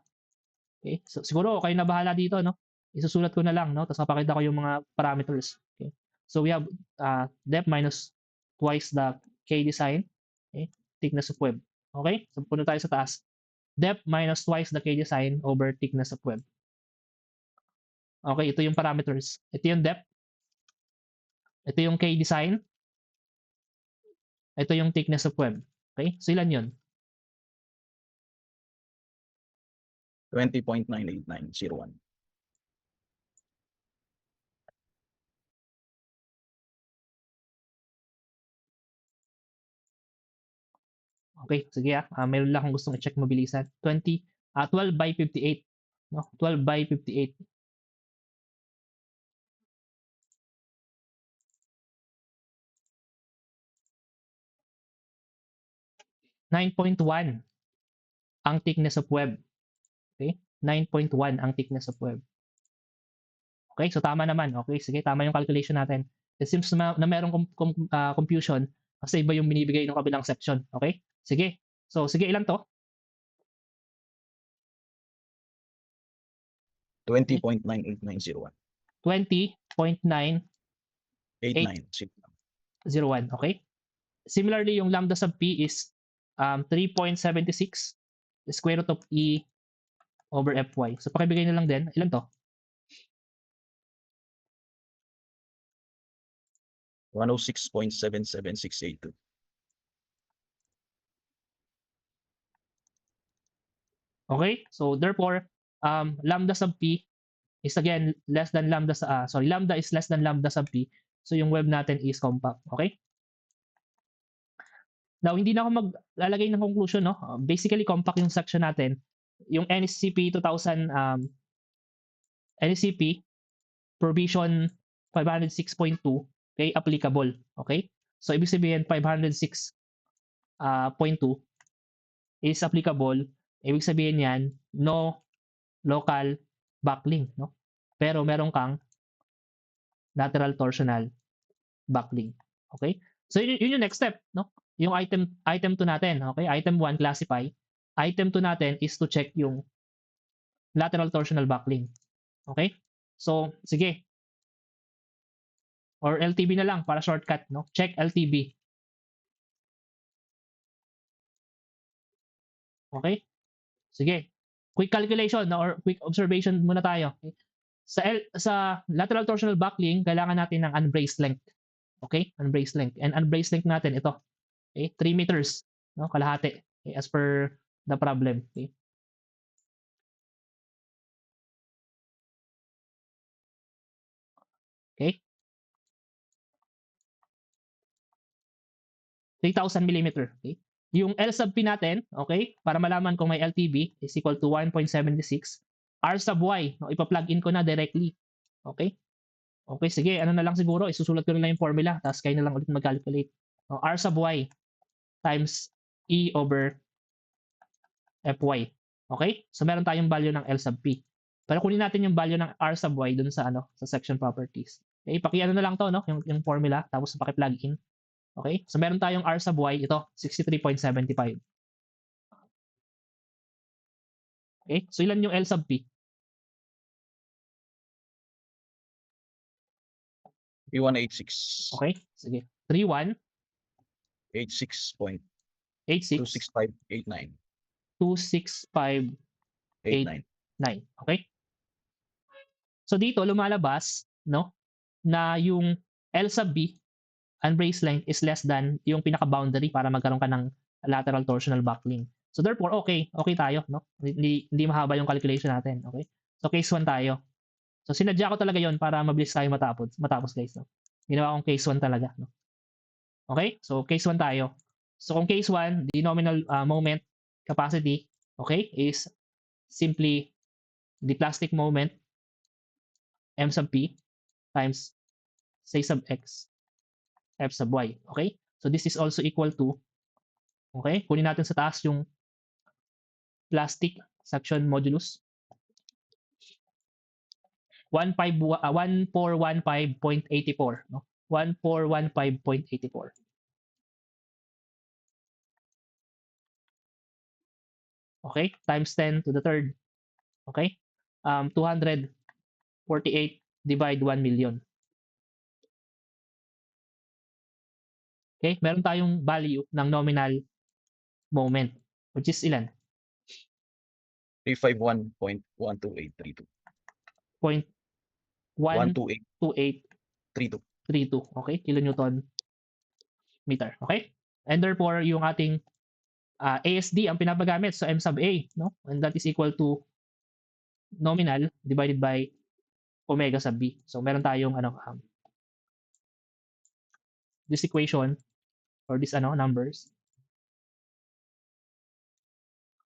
Okay? So siguro kayo na bahala dito, no? Isusulat ko na lang, no? Tapos papakita ko yung mga parameters. Okay? So we have depth minus twice the K design. Okay? Thickness of web. Okay? So punta tayo sa taas. Depth minus twice the K design over thickness of web. Okay, ito yung parameters. Ito yung depth. Ito yung K design. Ito yung thickness of web. Okay? So ilan yun? 20.98901. Okay, sige meron lang akong gustong i-check mabilisan. 12 by 58. No? 12 by 58. (9.1) ang thickness of web. Okay? 9.1 ang thickness of web. Okay, so tama naman. Okay, sige, tama yung calculation natin. It seems na merong confusion kasi iba yung binibigay ng kabilang section. Okay? Sige. So, sige, ilan to? 20.98901. 20.901. 8901. Okay? Similarly, yung lambda sub p is 3.76 square root of e over fy. So, pakibigay na lang din. Ilan to? 106.77682. Okay? So, therefore, lambda sub p is again less than lambda lambda is less than lambda sub p. So, yung web natin is compact. Okay? Now, hindi na ako maglalagay ng conclusion, no? Basically, compact yung section natin. Yung NSCP 2000, NSCP provision 506.2, okay, applicable. Okay? So, ibig sabihin, 506.2 is applicable. Ibig sabihin yan, no local backlink, no? Pero meron kang lateral torsional backlink. Okay? So, yun yung next step, no? Yung item 2 natin, okay? Item 1, classify. Item 2 natin is to check yung lateral torsional backlink. Okay? So, sige. Or LTB na lang para shortcut, no? Check LTB. Okay? Sige. Quick calculation, no? Or quick observation muna tayo. Okay? Sa lateral torsional backlink, kailangan natin ng unbraced length. Okay? Unbraced length. And unbraced length natin, ito. Okay? 3 meters. No? Kalahati. Okay? As per the problem. Okay? Okay? 3,000 millimeter. Okay? Yung L sub P natin, okay? Para malaman kung may LTB is equal to 1.76. R sub Y, no? Ipa-plug in ko na directly. Okay? Okay, sige. Ano na lang siguro, isusulat ko na lang yung formula, tapos kayo na lang ulit mag-calculate. No? R sub Y times E over Fy. Okay? So meron tayong value ng L sub P. Pero kunin natin yung value ng R sub Y dun sa sa section properties. Okay, paki-ano na lang to, no? Yung formula, tapos paki-plug in. Okay? So meron tayong R sub Y, ito, 63.75. Okay? So ilan yung L sub P? P186. Okay? Sige. 31, 86, 86.26589. 26589. 89. Okay? So dito lumalabas, no, na yung L sub B unbraced length is less than yung pinaka-boundary para magkaroon ka ng lateral torsional backlink. So therefore, okay tayo, no? Hindi mahaba yung calculation natin, okay? So case 1 tayo. So sinadya ko talaga yon para mabilis tayo matapos guys, no? Ginawa kong case 1 talaga, no? Okay? So case 1 tayo. So kung case 1, the nominal moment capacity, okay, is simply the plastic moment m sub p times say sub x f sub y. Okay? So this is also equal to, okay, kunin natin sa taas yung plastic suction modulus. 1415.84, no? 1415.84. Okay? Times 10 to the third. Okay? 248 divide 1 million. Okay? Meron tayong value ng nominal moment, which is ilan? 351.12832. 0.12832. 12832. Okay? Kilonewton meter. Okay? And therefore, yung ating ASD ang pinapagamit. So, M sub A, no? And that is equal to nominal divided by omega sub B. So, meron tayong this equation or this numbers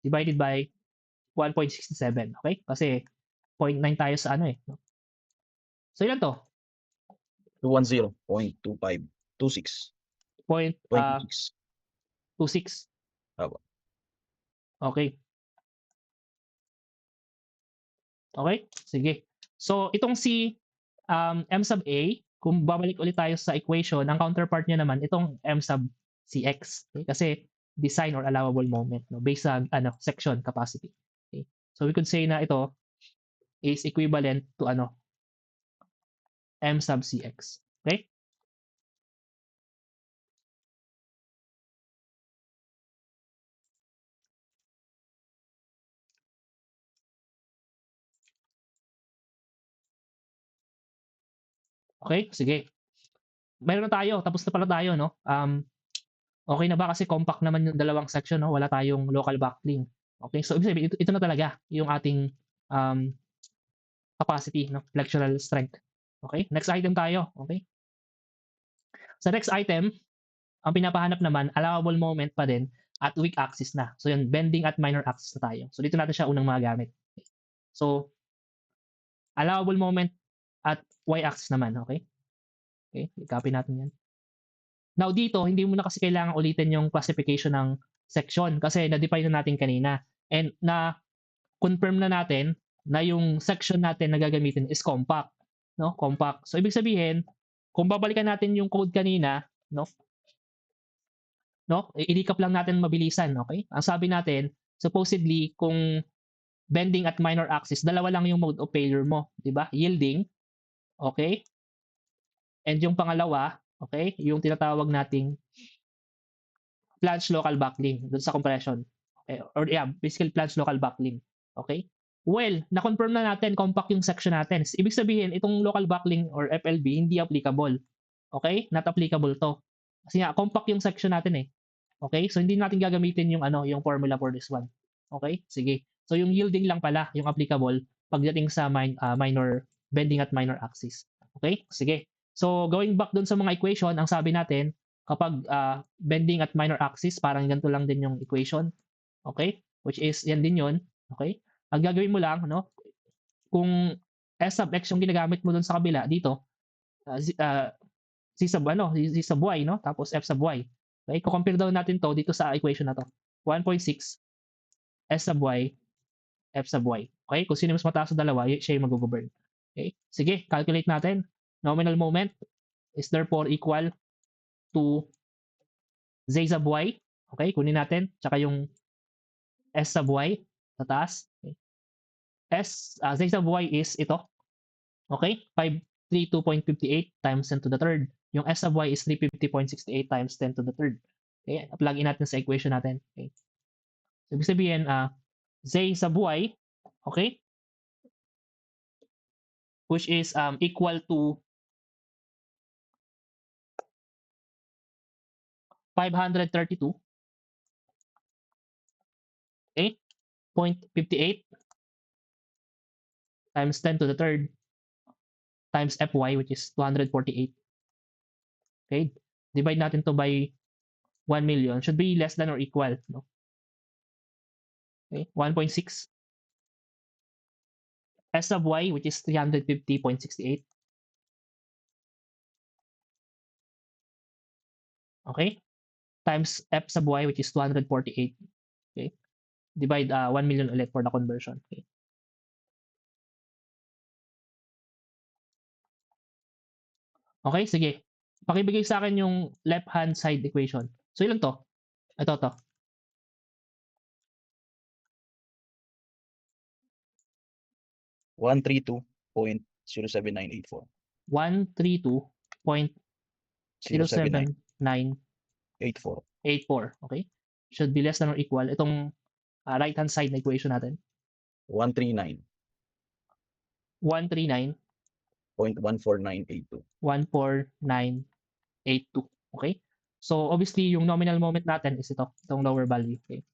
divided by 1.67. Okay? Kasi 0.9 tayo sa no? So, ilan to? 210.2526. 26. 0.26. Apo. Okay. Okay? Sige. So, itong si M sub A, kung babalik ulit tayo sa equation, ang counterpart niya naman itong M sub Cx. Okay? Kasi design or allowable moment, no, based sa section capacity. Okay? So we could say na ito is equivalent to M sub Cx. Okay? Okay, sige. Meron na tayo, tapos na pala tayo, no? Okay na ba kasi compact naman yung dalawang section, no? Wala tayong local backlink. Okay, so ibig sabihin, ito na talaga yung ating um, capacity, no? Flexural strength. Okay, next item tayo. Okay. Sa next item, ang pinapahanap naman, allowable moment pa din at weak axis na. So yun, bending at minor axis na tayo. So dito natin siya unang magagamit. Okay. So, allowable moment at y-axis naman. Okay. Okay, i-copy natin yan. Now dito, hindi mo na kasi kailangan ulitin yung classification ng section kasi na-define na natin kanina. And na-confirm na natin na yung section natin na gagamitin is compact. No? Compact. So ibig sabihin, kung babalikan natin yung code kanina, no? I-recap lang natin mabilisan, okay? Ang sabi natin, supposedly kung bending at minor axis, dalawa lang yung mode of failure mo, 'di ba? Yielding, okay? And yung pangalawa, okay, yung tinatawag nating plunge local backlink dun sa compression. Okay? Or yeah, basically plunge local backlink. Okay? Well, na-confirm na natin compact yung section natin. Ibig sabihin, itong local backlink or FLB hindi applicable. Okay? Not applicable to. Kasi nga, compact yung section natin eh. Okay? So hindi natin gagamitin yung yung formula for this one. Okay? Sige. So yung yielding lang pala yung applicable pagdating sa minor bending at minor axis. Okay? Sige. So going back dun sa mga equation, ang sabi natin, kapag bending at minor axis, parang ganito lang din yung equation. Okay? Which is, yan din yun. Okay? Ang gagawin mo lang, no? Kung S sub X yung ginagamit mo dun sa kabila, dito, C sub Y, no? Tapos F sub Y. Okay? Kung-compare daw natin to dito sa equation na to. 1.6 S sub Y, F sub Y. Okay? Kung sino mas mataas sa dalawa, siya yung mag-govern. Okay? Sige, calculate natin. Nominal moment is therefore equal to Z sub Y. Okay? Kunin natin. Tsaka yung S sub Y sa taas. Okay? Z sub Y is ito. Okay? 532.58 times 10 to the third. Yung S sub Y is 350.68 times 10 to the third. Okay? Plug in natin sa equation natin. Okay? So, ibig sabihin, Z sub Y, okay? Which is equal to 532, okay? 0.58 times 10 to the third times Fy, which is 248. Okay? Divide natin to by 1 million. Should be less than or equal, no? Okay? 1.6. S sub Y, which is 350.68. Okay? Times F sub Y, which is 248. Okay? Divide 1 million ulit for the conversion. Okay? Okay, sige. Pakibigay sa akin yung left-hand side equation. So, ilan to? Ito, to. 132.07984. 132.07984. 84. Okay? Should be less than or equal. Itong right-hand side na equation natin. 139. 139. 0.14982. 14982. Okay? So, obviously, yung nominal moment natin is ito. Itong lower value. Okay?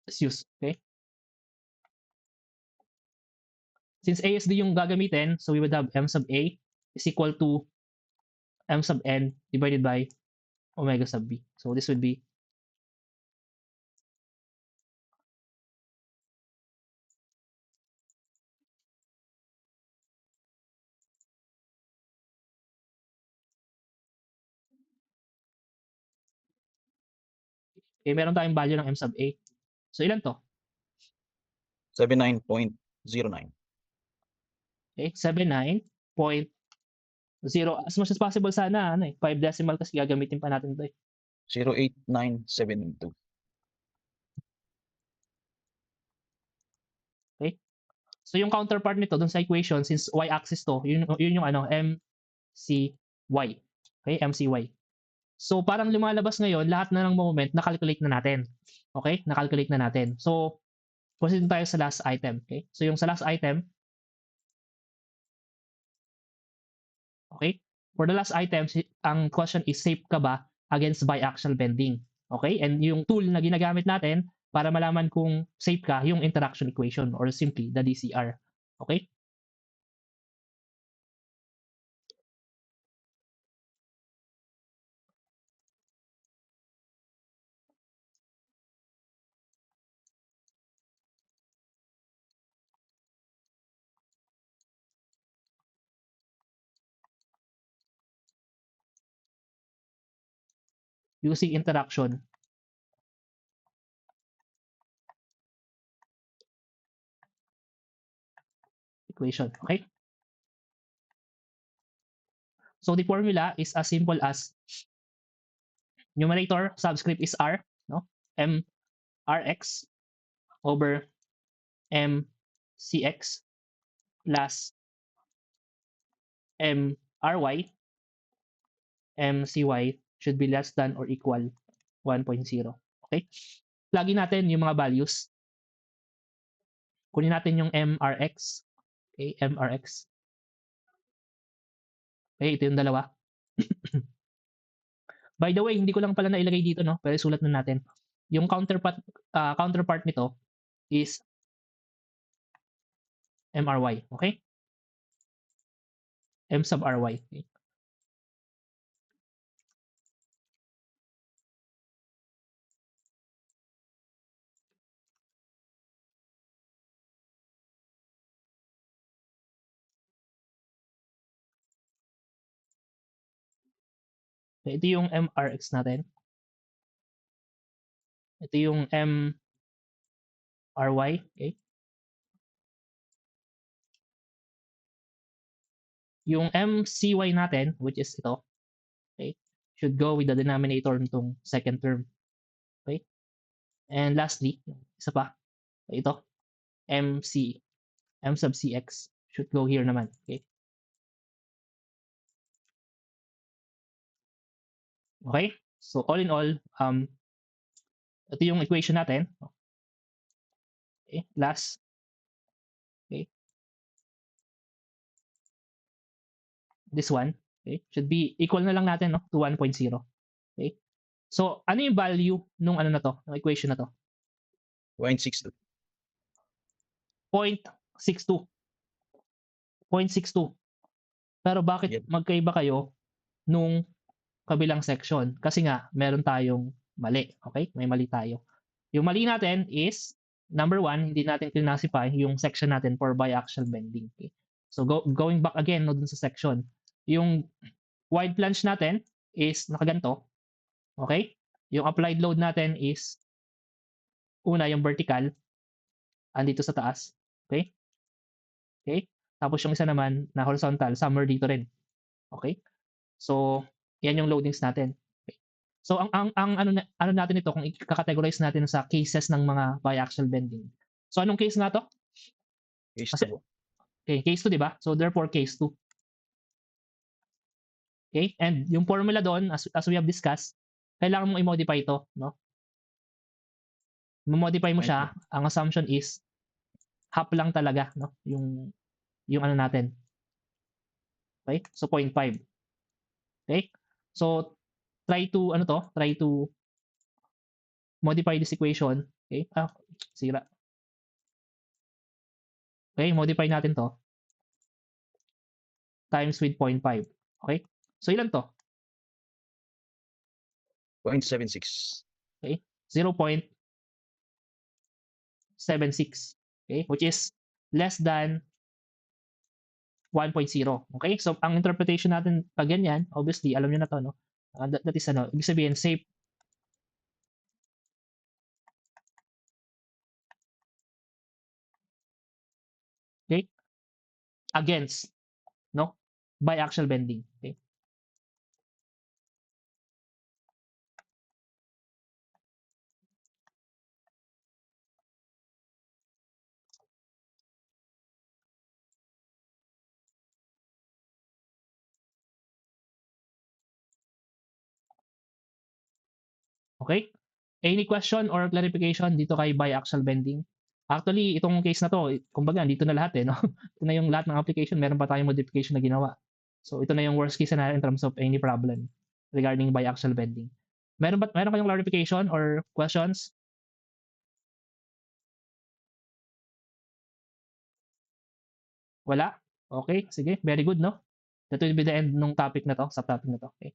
Let's use. Okay? Since ASD yung gagamitin, so we would have M sub A is equal to M sub N divided by omega sub B. So, this would be okay, meron tayong value ng M sub A. So, ilan to? 79.07984. Okay, 79.0. As much as possible sana, 5 decimal kasi gagamitin pa natin ito eh. 08972. So yung counterpart nito dun sa equation, since y-axis to, yun yung MCY. Okay, MCY. So parang lumalabas ngayon, lahat na ng moment, na-calculate na natin. Okay, na-calculate na natin. So, proceed tayo sa last item. Okay, so yung sa last item, okay, for the last item, ang question is, safe ka ba against biaxial bending? Okay, and yung tool na ginagamit natin para malaman kung safe ka, yung interaction equation or simply the DCR. Okay? Using interaction equation. Okay? So the formula is as simple as numerator subscript is R, no? M Rx over M Cx plus M Ry. M Cy should be less than or equal 1.0. Okay? Plugin natin yung mga values. Kunin natin yung MRX. Okay, MRX. Okay, ito yung dalawa. By the way, hindi ko lang pala nailagay dito, no? Pero sulat na natin. Yung counterpart nito is MRY. Okay? M sub RY. Okay? Okay, ito yung MRX natin. Ito yung MRY. Okay? Yung MCY natin, which is ito, okay, should go with the denominator nitong second term. Okay? And lastly, isa pa, ito, M sub Cx should go here naman. Okay? Okay? So all in all, ito yung equation natin. Okay? Last. Okay? This one, okay, should be equal na lang natin, no, to 1.0. Okay? So, ano yung value nung ano na to, ng equation na to? 0.62. 0.62. 0.62. Pero bakit Yan. magkaiba kayo nung kabilang section? Kasi nga, meron tayong mali. Okay? May mali tayo. Yung mali natin is, number one, hindi natin classify yung section natin for biaxial bending. Okay? So, going back again, no, dun sa section. Yung wide flange natin is nakaganto. Okay? Yung applied load natin is una yung vertical andito sa taas. Okay? Okay? Tapos yung isa naman na horizontal, somewhere dito rin. Okay? So, yan yung loadings natin. Okay. So, ang ano natin ito kung i-categorize natin sa cases ng mga biaxial bending. So, anong case nga to? Case Kasi, 2 po. okay, case 2, di ba? So, therefore, case 2. Okay? And yung formula doon, as we have discussed, kailangan mong i-modify ito, no? I-modify mo siya, ang assumption is half lang talaga, no? Yung ano natin. Okay? So 0.5. Okay? So try to modify this equation. Okay? Sira. Okay, modify natin to times with 0.5. Okay? So ilan to? 0.76. Okay? 0.76. Okay? Which is less than 1.0. Okay? So ang interpretation natin pag ganyan, obviously alam niyo na to, no? That is ano, ibig sabihin safe against, no? Biaxial bending. Okay? Okay? Any question or clarification dito kay biaxial bending? Actually, itong case na to, kumbaga, dito na lahat eh, no? Ito na yung lahat ng application, meron pa tayong modification na ginawa. So, ito na yung worst case scenario in terms of any problem regarding biaxial bending. Meron kayong clarification or questions? Wala? Okay, sige, very good, no? That will be the end nung topic na to, sa topic na to. Okay.